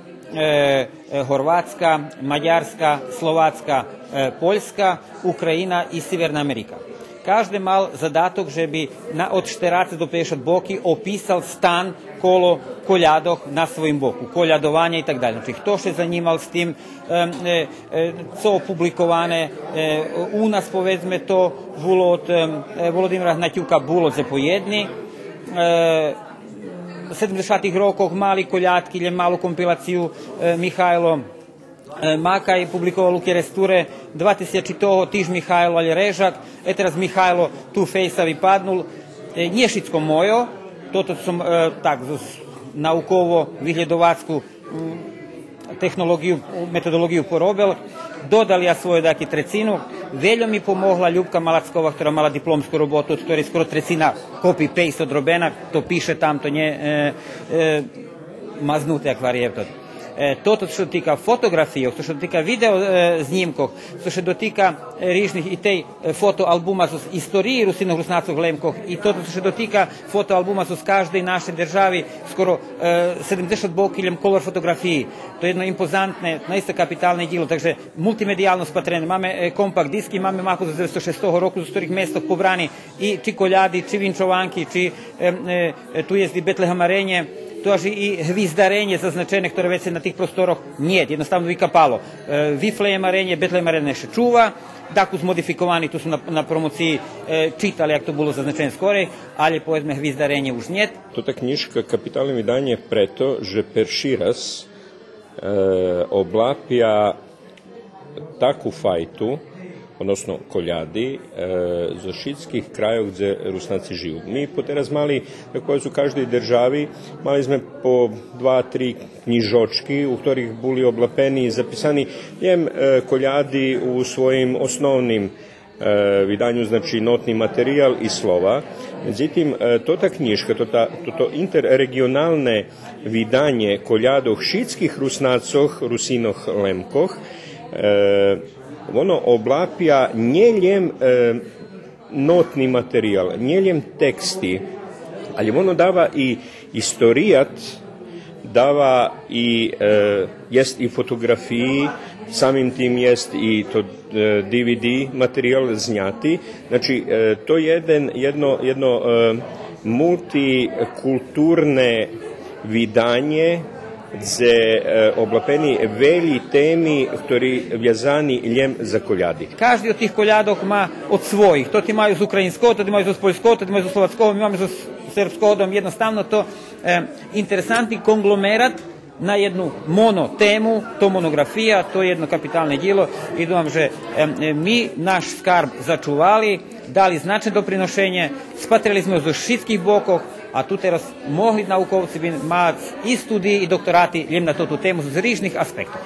Horvatska, Mađarska, Slovacka, Poljska, Ukrajina i Severna Amerika. Každe mal zadatok, že bi od Šteraca do Pešat Boki opisal stan kolo koljadoh na svojim boku, koljadovanje i tak dalje. Znači, to še zanimal s tim, co opublikovane u nas, povedzme to, bilo od Volodimira Hnatjuka, bilo zapojedni, 70-ih rokov mali koljatki, malu kompilaciju Mihajlo Makaj publikoval u Keresture 2000 toho tiž Mihajlo, ali Režak, teraz Mihajlo tu Fejsa vypadnul, nješicko mojo, toto som tak naukovo vyhľadovacku tehnologiju, metodologiju porobil, dodal ja svoju trecinu, veľmi mi pomogla Ljubka Malackova, ktorá mala diplomskú robotu, od ktorej skoro trecina copy-paste odrobená, to piše tam, to nie maznuté akvarijevto. Toto što dotika fotografije, što dotika video znimkov, što dotika rižnih i tej fotoalbuma z istoriji Rusinov Rusnacov Lemkoh i toto što dotika fotoalbuma z každej naše državi, skoro 70 bokiljem kolor fotografiji. To je jedno impozantne, naista kapitalne djelo, takže multimedijalno spatrene. Máme kompakt diski, máme mahu za 1906 roku, z ktorých mestov pobrani i či koljadi, či vinčovanki, či tu jezdi Betlehamarenje, to až i hvizdarenje zaznačene, ktoré veci na tých prostoroch nije, jednostavno vykapalo. Viflejemarenje, Betlehemarenje še čuva, tako zmodifikovani, tu su na promociji čitali, jak to bilo zaznačeno skorej, ali povedzme hvizdarenje už njet. Tota knjižka kapitalno vydanje preto, že Perširas oblapja takvu fajtu, odnosno koljadi, za šitskih krajov gdje Rusnaci živu. Mi poteraz mali, koji su u každej državi, mali sme po 2-3 knjižočki, u ktorih bili oblapeni i zapisani jem koljadi u svojim osnovnim vidanju, znači notni materijal i slova. Međutim, tota knjižka, toto interregionalne vidanje koljadoh šitskih Rusnacoh, Rusinoh Lemkoh, ono oblapja njeljem notni materijal, njeljem teksti, ali ono dava i istorijat, dava i jest i fotografiji, samim tim jest i to DVD materijal znjati. Znači, to je jedno multikulturne vidanje gdje oblapeni velji temi, ktorí vjazani ljem za koljadi. Každý od tih koljadov ma od svojih. To ti imaju z ukrajinskog, to ti imaju z poljskog, to ti imaju z slovatskog, mi imamo z srpskog, jednostavno to interesantni konglomerat na jednu monotemu, to monografija, to je jedno kapitalne djelo i vam, že mi naš skarb začuvali, dali značajne doprinošenje, spatrili smo zo šitskih bokov, a tu teraz mohli naukovci mať i studiji i doktorati ljem na tu temu z rižnih aspektov.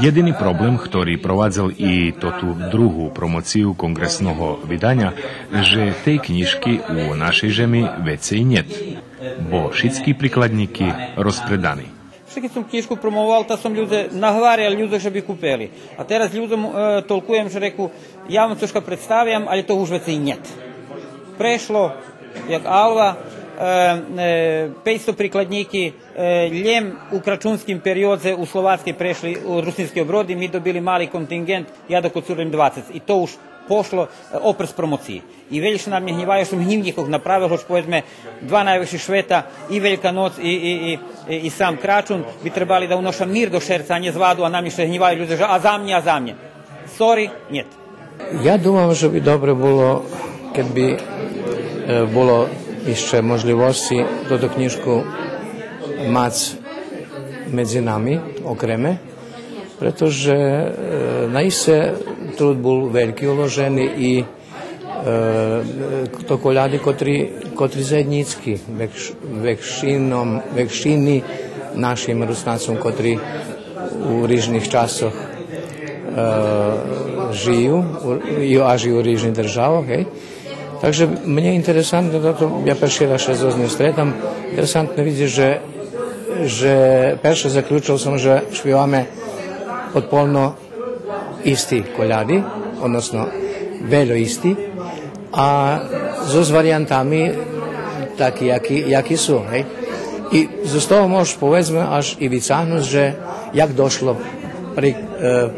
Jedini problem, ktorý provádzal i tú druhú promociju kongresného vydania, že tej knižky u našej žemi vecej niet, bo šitskí prikladníky rozpredani. Keď som knižku promoval, ta som ljude nahvarjal ljude, že bi kupili. A teraz ljudom tolkujem, že reku, ja vam troška predstavljam, ali to už vecej niet. Prešlo, jak alva, 500 prikladníky ljem u kračunskim periodze u Slovatske prešli u rusinski obrodi, mi dobili mali kontingent, ja dok odsurim 20. I to už pošlo opres promociji. I veljiš nam je hnjivaju, što hnjivnjikog napravil, hoć povedzme dva najveći Šveta, i Velika noc i sam kračun, bi trebali da unoša mir do šerca, a nje zvadu, a nam je što hnjivaju ljudi, a za mnje. Sorry, njet. Ja думав, že bi dobro bilo, kad bi bilo jeszcze możliwości do tą kniżkę mać między nami okreme, pretože naiste trud był wielki ulożony i to koľady, kotri zajednícky vekšini našim Rusnacom, kotri u rýžnych časoch žijú u rýžnych državoch. Takže mne je interesantno, ja perši raz še z ním stretam, interesantno vidieť, že perše zaključil som, že špívame potpuno isti koljadi, odnosno veľo isti, a so s variantami takí, jakí sú. I z toho môžeš povedzme až i vycahnuť, že jak došlo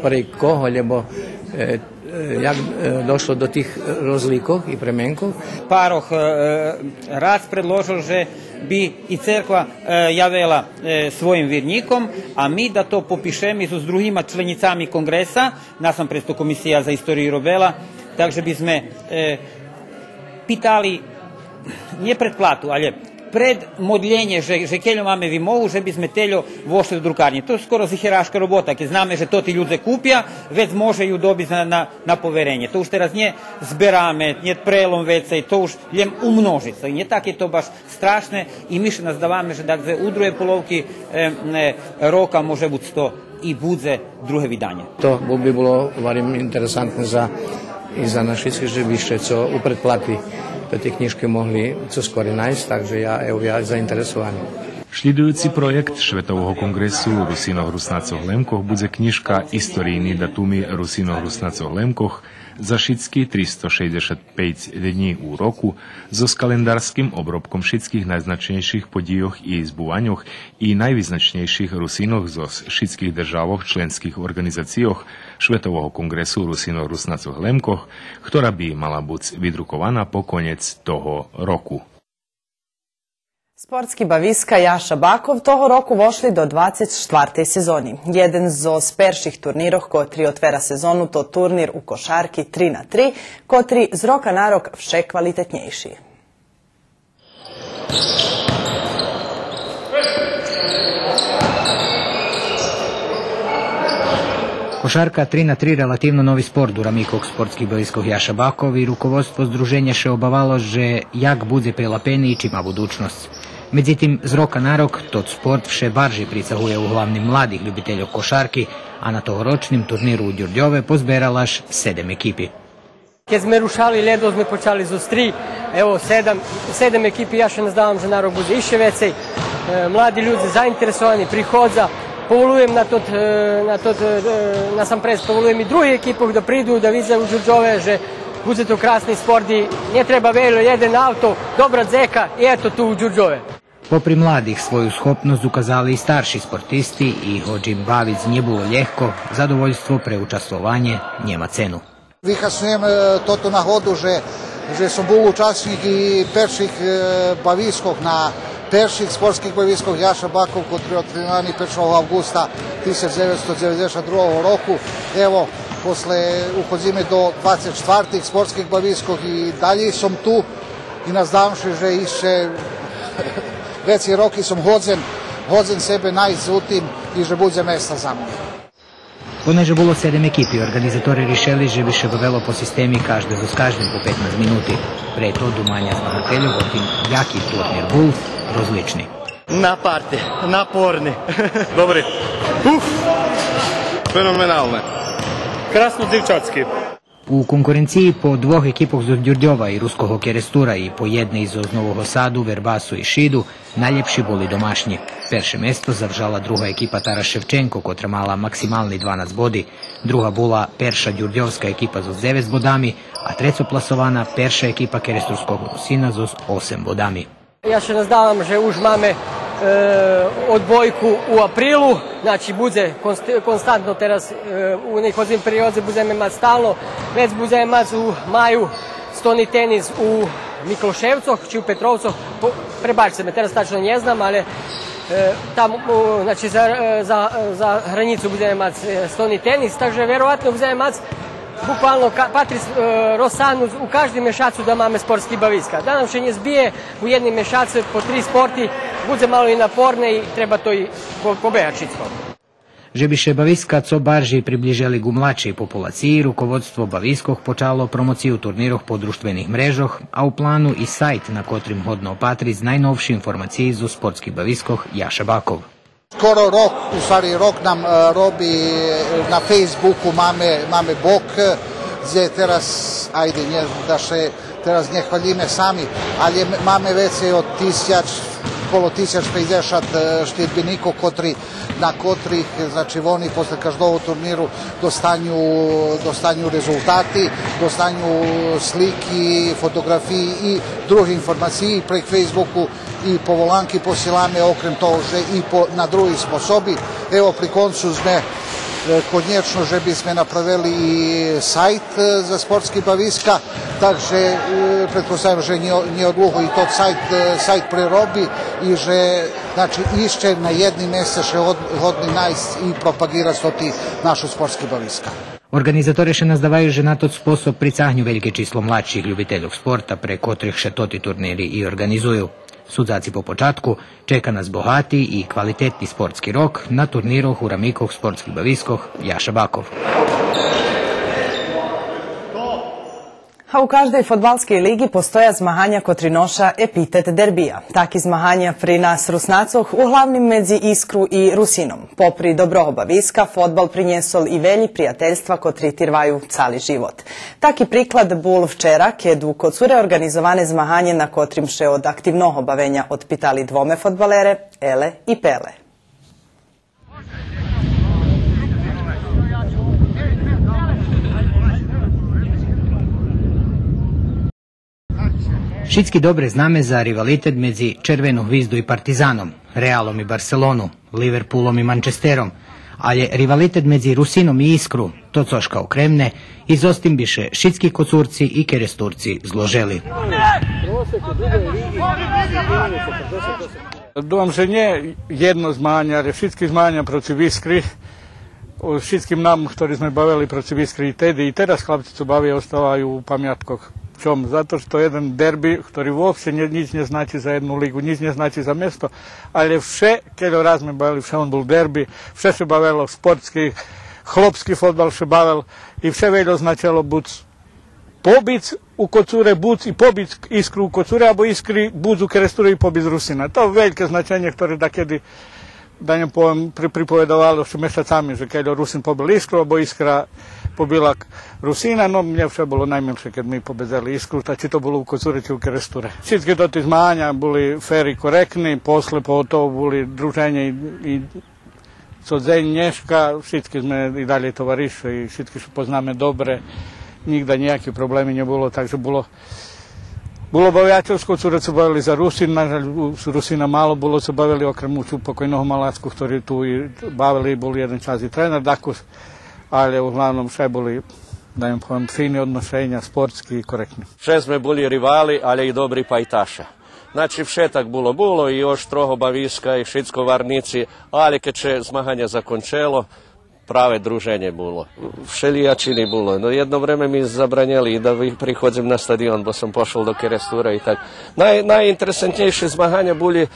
pri koho, lebo jak došlo do tih rozlikov i premenkov. Paroh Rac predložil, že bi i crkva javela svojim vjernikom, a mi da to popišemo s drugima členicami kongresa, nasam presto komisija za istoriju Robela, takže bi sme pitali, nije pred platu, ali pred modljenje, že keljo mame vi mogu, že bi sme teljo vošli do drukarnje. To je skoro ziheraška robota, keď zname, že to ti ljudi kupja, već može ju dobiti na poverenje. To už teraz nije zberame, nije prelom vecej, to už ljem umnožica. I nije tak je to baš strašne, i mi še nas davame, že dakle u druge polovki roka može biti to i budze druge vidanje. To bi bilo varim interesantno i za naši že više co u predplati da te knjižke mohli co skori nájsť, takže ja zainteresovaný. Šľidujúci projekt Švetového kongresu Rusinoch Rusnácoch Lemkoch bude knižka Istorijní datumi Rusinoch Rusnácoch Lemkoch za všetky 365 dní u roku so kalendárskym obrobkom všetkých najznačnejších podíjoch i zbúvaňoch i najvýznačnejších Rusinoch zo všetkých državoch členských organizácioch Švetového kongresu Rusinoch Rusnácoch Lemkoch, ktorá by mala byť vydrukovaná po konec toho roku. Sportski baviska Jaša Bakov toho roku vošli do 24. sezoni. Jeden z perših turniroh kotri otvera sezonu, to turnir u košarki 3x3, kotri z roka na rok vše kvalitetnejši. Košarka 3x3 relativno novi sport u ramikog sportskih baviskog Jaša Bakov i rukovodstvo združenja še obavalo, že jak bude prelapeni i čima budućnost. Međutim, z roka na rok tot sport vše barži pricahuje u glavnim mladih ljubiteljov košarki, a na tohoročnim turniru u Đurđove pozberalaš 7 ekipi. Kad sme rušali ledo, sme počali z 3, evo 7 ekipi, ja še ne znam, že na rok bude iše vecej. Mladi ljudi zainteresovani, prihodza, povolujem na sam pres, povolujem i drugi ekipov da pridu, da vide u Đurđove, že bude to krasni sport i nije treba velo, jedan auto, dobra zeka i eto tu u Đurđove. Popri mladih svoju schopnost ukazali i starši sportisti i hođi im bavit z nje bilo ljehko, zadovoljstvo preučastvovanje njema cenu. Vyhasujem toto náhodu, že som bol účastník i perších baviskov na perších sportských baviskov Jaša Bakov, ktorý otvorili 1. augusta 1992 roku. Evo, posle uchodzimy do 24 sportskih baviskov i dalje som tu i nazdavši, že išće veci roki som hodzen sebe najz u tim i že bude mesta za mnom. Poneže bilo 7 ekipi, organizatori rešili, že bi še bavelo po sistemi každe z každem po 15 minuti. Pre to dumanja zmagatelju o tim jaki turnir bul rozlični. Naparti, naporni, dobri, fenomenalne. Krasno divčatski. U konkurenciji po dvoh ekipov z Đurđova i Ruskog Kerestura i po jedne iz Novog Sadu, Verbasu i Šidu, najljepši boli domašnji. Perše mesto zavžala druga ekipa Taras Ševčenko, kotra mala maksimalni 12 bodi, druga bula perša Đurđovska ekipa z 9 bodami, a trecoplasovana perša ekipa Keresturskog Rusina z 8 bodami. Ja še nazdavam, že už máme odbojku u aprilu, znači bude konstantno teraz u nekodzim periodze budeme imati stalno, već budeme imati u maju stoni tenis u Mikloševcoh, či u Petrovcoh, prebačite me, teraz tačno ne znam, ali tamo, znači za hranicu budeme imati stoni tenis, takže verovatno budeme imati bukvalno Patris Rosanu u každem mešacu da máme sportski baviska. Da nam še nje zbije u jednim mešacu po 3 sporti, bude malo i naporne i treba to i pobejačiti. že by še Baviska co barži približali gu mladšej populaciji, rukovodstvo Baviskoh počalo promociju turniroh po društvenih mrežoh, a u planu i sajt na kotrim hodno opatri z najnovši informaciji za sportski Baviskoh Jaša Bakov. Skoro rok, u stvari rok nam robi na Facebooku máme bok, gdje teraz, ajde, da še teraz ne hvalíme sami, ali máme veci od 1050 štedbenikov, na kotrih, znači oni posle každog turniru dostanju rezultati, dostanju sliki, fotografiji i drugi informaciji prek Facebooku i po volanki posilame, okrem toho, že i na drugi sposobi. Evo, pri koncu sme konječno, že bi sme napravili i sajt za sportski Baviska, takže pretpostavljam, že nije odluho i to sajt prerobi i že znači išće na jedni mjesec še hodni najst i propagirati toti našu sportski Baviska. Organizatori še nazdavaju, že na to sposob pricahnju velike číslo mladších ljubiteljov sporta, pre kotrih še toti turniri i organizuju. Sudzaci po počatku čeka nas bohati i kvalitetni sportski rok na turniroh u Ramikoh sportskih Baviskoh Jaša Bakov. A u každej fotbalskej ligi postoja zmahanja kotri noša epitet derbija. Taki zmahanja pri nas Rusnacoh uglavnim medzi Iskru i Rusinom. Popri dobroho Baviska, fotbal prinjesol i velji prijateljstva kotri tirvaju cali život. Taki priklad bul včera, kedu kod cure organizovane zmahanje na kotrim še od aktivnoho bavenja odpitali dvome fotbalere, Ele i Pele. Šitski dobre zname za rivalitet medzi Červenu hvizdu i Partizanom, Realom i Barcelonu, Liverpoolom i Manchesterom, ali rivalitet medzi Rusinom i Iskru, to coška okremne, izostim biše šitski kocurci i keresturci zloželi. Dom že nie jedno zmaganje, ale všetky zmaganja protiv Iskry. O všetkým nám, ktorí sme bavili protiv Iskry i teraz chlapci, co bavia, ostávajú u pamiatkoch. Čom? Zato što jedan derbi, ktorý uopšte nič ne znači za jednu ligu, nič ne znači za mjesto, ali vše, keď raz sme bavili, vše on bol derbi, vše se bavilo sportski, chlopski fotbal se bavil i vše veľo značilo buď pobic u kocure, buď i pobic Iskru u kocure, abo Iskri buď u keresture i pobic Rusina. To je veľké značenje, ktoré dakedy da njem pripovedovalo še mesecami, že keď Rusin pobil Iskru, abo Iskra pobila Rusina, no mne vše bolo najmilšie, keď mi pobezali Iskru, či to bolo u kocure, či u keresture. Všetky toti zmaganja boli fair i korektni, posle po to boli druženje i co deň dneška, všetky sme i dalje tovariše i všetky se poznáme dobre, nikda nejaké problémy nebolo, takže bolo baviačevsko, cure se bavili za Rusin, Rusina malo bolo se bavili okrem uču pokojnog Malacku, ktorí tu i bavili, boli jedan čas i trener, dakus, ali uglavnom sve boli, da im povem, fini odnošenja, sportski i korektni. Vše sme boli rivali, ali i dobri pajtaše. Znači, vše tak bilo i još troho Baviska i Šitsko Varnici, ali kad će zmaganje zakončelo, prave druženje bilo. Všelijačini bilo. No jedno vreme mi zabranjeli da prihodzim na stadion, bo sam pošao do kerestura i tak. Najinteresantnejše zmaganja boli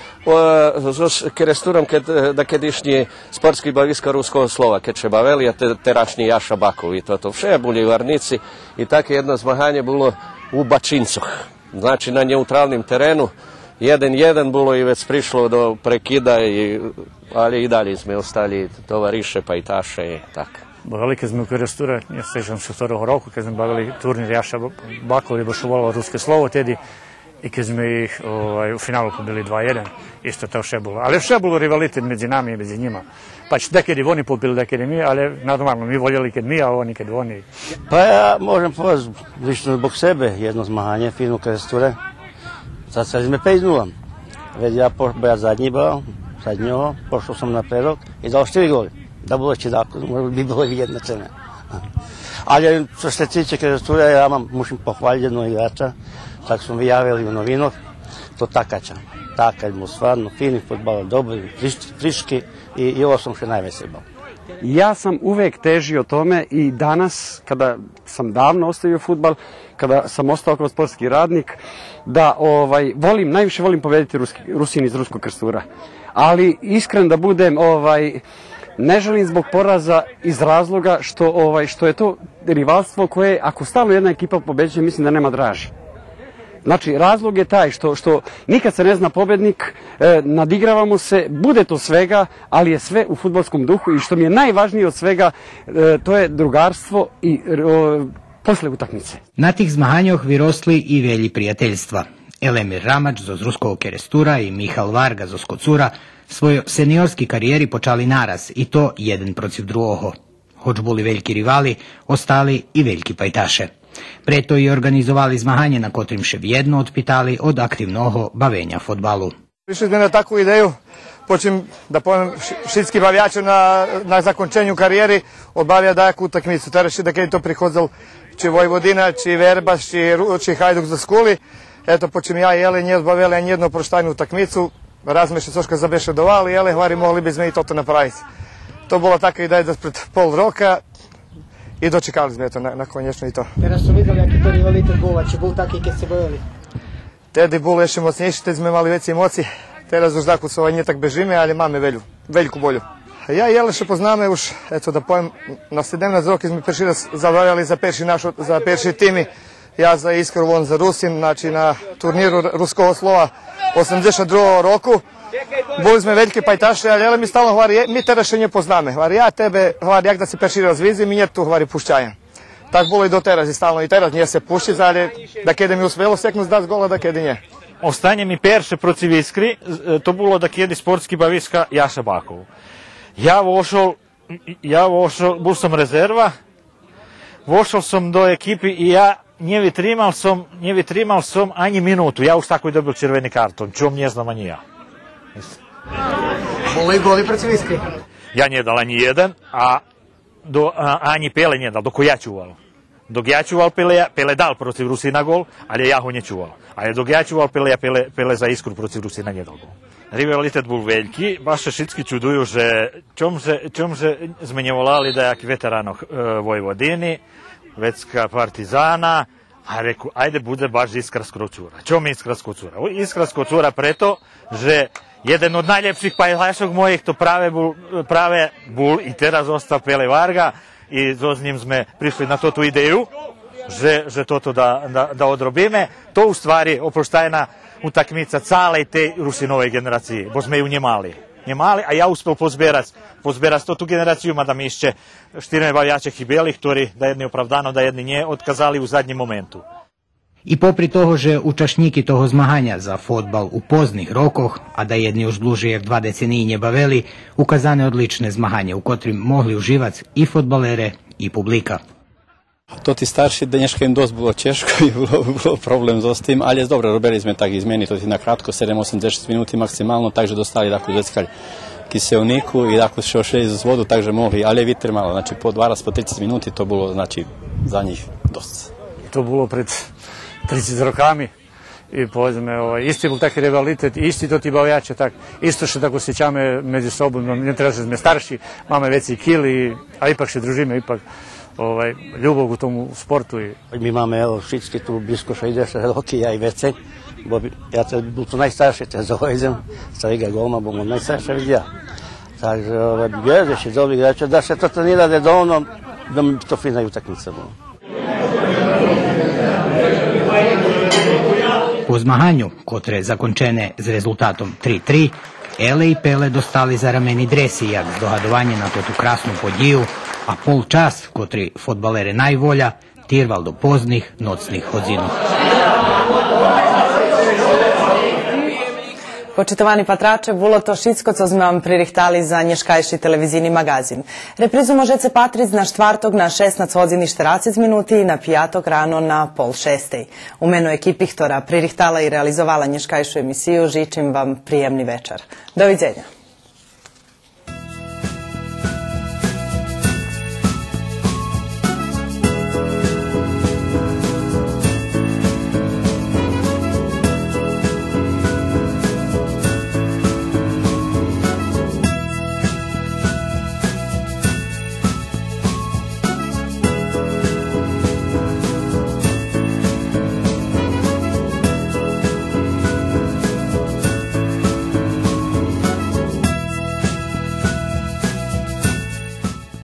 s keresturom da kedišnji sportski Baviska ruskog slova, kad će baveli, a terašnji Jaša Bakov i to. Vše boli Varnici i tako jedno zmaganje bilo u Bačincoh. Znači na neutralnim terenu. 1-1 bilo i već prišlo do prekida, ali i dalje sme ostali tovariše, pajtaše i tako. Bavili kad sme u keresture, ja sećam se vtorog roku, kad sme bavili turnir Jaša Bakov i bošovalo ruske slovo tedi i kad sme ih u finalu pobili 2-1, isto to vše bilo. Ali vše bilo rivalitet među nami i među njima. Pa dekedi oni pobili, dekedi mi, ali normalno mi voljeli kad mi, a oni kad oni. Pa ja možem povedati, lično zbog sebe, jedno zmaganje, finu keresture. Sad sme 5-0. Već ja zadnji bao, zadnjoho, pošao sam na predok i dao 4 goli. Da bilo će tako, možda bi bilo jedna cena. Ali što se tiče keresture, ja mušim pohvaliti jednog igrača, tako smo vi javili u novinu, to Takača. Takać mu stvarno fini fudbal, dobri, friški i ovo sam še najveselji bao. Ja sam uvek težio tome i danas, kada sam davno ostavio fudbal, kada sam ostao kao sportski radnik, da najviše volim pobediti Rusin iz ruskog kerestura. Ali iskren da budem, Ne želim zbog poraza iz razloga što je to rivalstvo koje, ako stalno jedna ekipa pobeđuje, mislim da nema draži. Znači, razlog je taj što nikad se ne zna pobednik, nadigravamo se, bude to svega, ali je sve u fudbalskom duhu i što mi je najvažnije od svega, to je drugarstvo i posle utakmice. Na tih zmahanjoh vyrostli i velji prijateljstva. Elemir Ramač zo Zruskog Kerestura i Michal Varga zo Skocura svoj seniorski karijeri počali naraz i to jeden protiv drugoho. Hoč boli veljki rivali, ostali i veljki pajtaše. Preto i organizovali zmahanje na kotrim še vjedno odpitali od aktivnoho bavenja fotbalu. Prišli sme na takvu ideju, počem da povem šitski bavijaču na zakončenju karijeri, odbavia dajaku utakmicu. Teraz da kada je to prihodzal či Vojvodina, či Verbas, či Hajduk za Skuli. Eto, počem ja i Ele nje odbavili jednu proštajnu utakmicu, razmeše soška zabešedovali, Ele, hvari, mogli bi sme i toto napraviti. To bola taka ideja da pred pol roka i dočekali sme to na konječno i to. Teraz su vidjeli jaki to rivalitet bol, či bol taki kad se bojali? Tedy bol ešte mocnejši, teď sme mali veći emocije. Teraz už tako se nije tak bežime, ali máme veljku bolju. Ja i Ele še poznáme už, eto da pojem, na 17 roki sme prvi raz zavajali za perši timi. Ja za Iskru, on za Rusin, znači na turniru Ruskого slova 82. roku. Boli sme veljki pajtaši, ali Ele mi stalno hvari, mi teraz še nje poznáme. Hvari, ja tebe, hvari, jak da si perši raz vizim, mi nje tu hvari pušćajem. Tak bolo i do teraz i stalno i teraz nje se pušći, ali da kede mi uspelo seknut da z gola, da kede nje. Ostanje mi perše protiv Iskri, to bilo da kjedi sportski baviska Jaša Bakovu. Ja vošao, bol sam rezerva, vošao sam do ekipi i ja nje vytrimal som ani minutu. Ja už tako i dobil červeni karton, čom nje znam ani ja. Bolo i goli protiv Iskri? Ja nje dal ani jedan, a ani Pele nje dal, dok ja čuval. Dok ja čuval Pele dal protiv Rusina gol, ali ja ho nje čuval. Ali dok ja čuval Pele za Iskru protiv Rusina nje dal gol. Rivalitet bol veljki, baš se šitski čuduju, že čom se sme nje volali da jak veteranoh Vojvodini, Vecka Partizana, a reku, ajde bude baš Iskra Skocura. Čom Iskra Skocura? Iskra Skocura preto, že jeden od najljepših pajtašov mojih to prave bul i teraz ostao Pele Varga i s njim sme prišli na tu ideju, že toto da odrobime. To u stvari oproštajna utakmica cale te Rusinove generacije, bo sme ju nje mali, a ja uspel pozberat tu generaciju, mada mi išće štirne bavijačeh i belih, ktorí da jedni opravdano, da jedni nje odkazali u zadnjem momentu. I popri toho, že učašníky toho zmahanja za fotbal u poznih rokoh, a da jedni už dluže v 2 deceniji nje baveli, ukazane odlične zmahanje u kotrim mogli uživati i fotbalere i publika. To ti starši dneška im dost bilo češko i bilo problem s tim, ali je dobro, robili sme tak izmeni, to ti na kratko 7-80 minuti maksimalno, takže dostali tako zveckali kiselniku i tako še ošli z vodu, takže mogli, ali je vitr malo, znači po 20 po 30 minuti to bilo, znači za njih dosta. To bilo pred 30 rokami i povedzme, isti bol taki rivalitet, isti to ti bavijače, tak, isto še tako sjećame među sobom, ne treba se sme starši, máme veci kili, a ipak še družime, ipak ljubav u tomu sportu. Mi máme, evo, všetky tu blisko 60 roky, ja i vece, bo ja bol tu najstarší, ten zohojdem, sa Liga Golma, bol najstarší vidia. Takže, bježe še dobri igrača, da se to trenira redovno, da mi to fina utakmica bolo. Po zmahanju, kotre zakončene z rezultatom 3-3, Ele i Pele dostali za rameni dresi jak zdohadovanje na tu krasnu podiju, a pol čas, kotri fotbalere najvolja, tirval do poznih nocnih hodzinu. Počitowani patracze, było to wszystko, co sme vam pririhtali za nješkajši televizijni magazin. Reprizu možete patrić na štvartog na 16:40 minuti i na pijatok rano na 5:30. U menu ekipi, ktora pririhtala i realizovala nješkajšu emisiju, žičim vam prijemni večer. Doviđenja.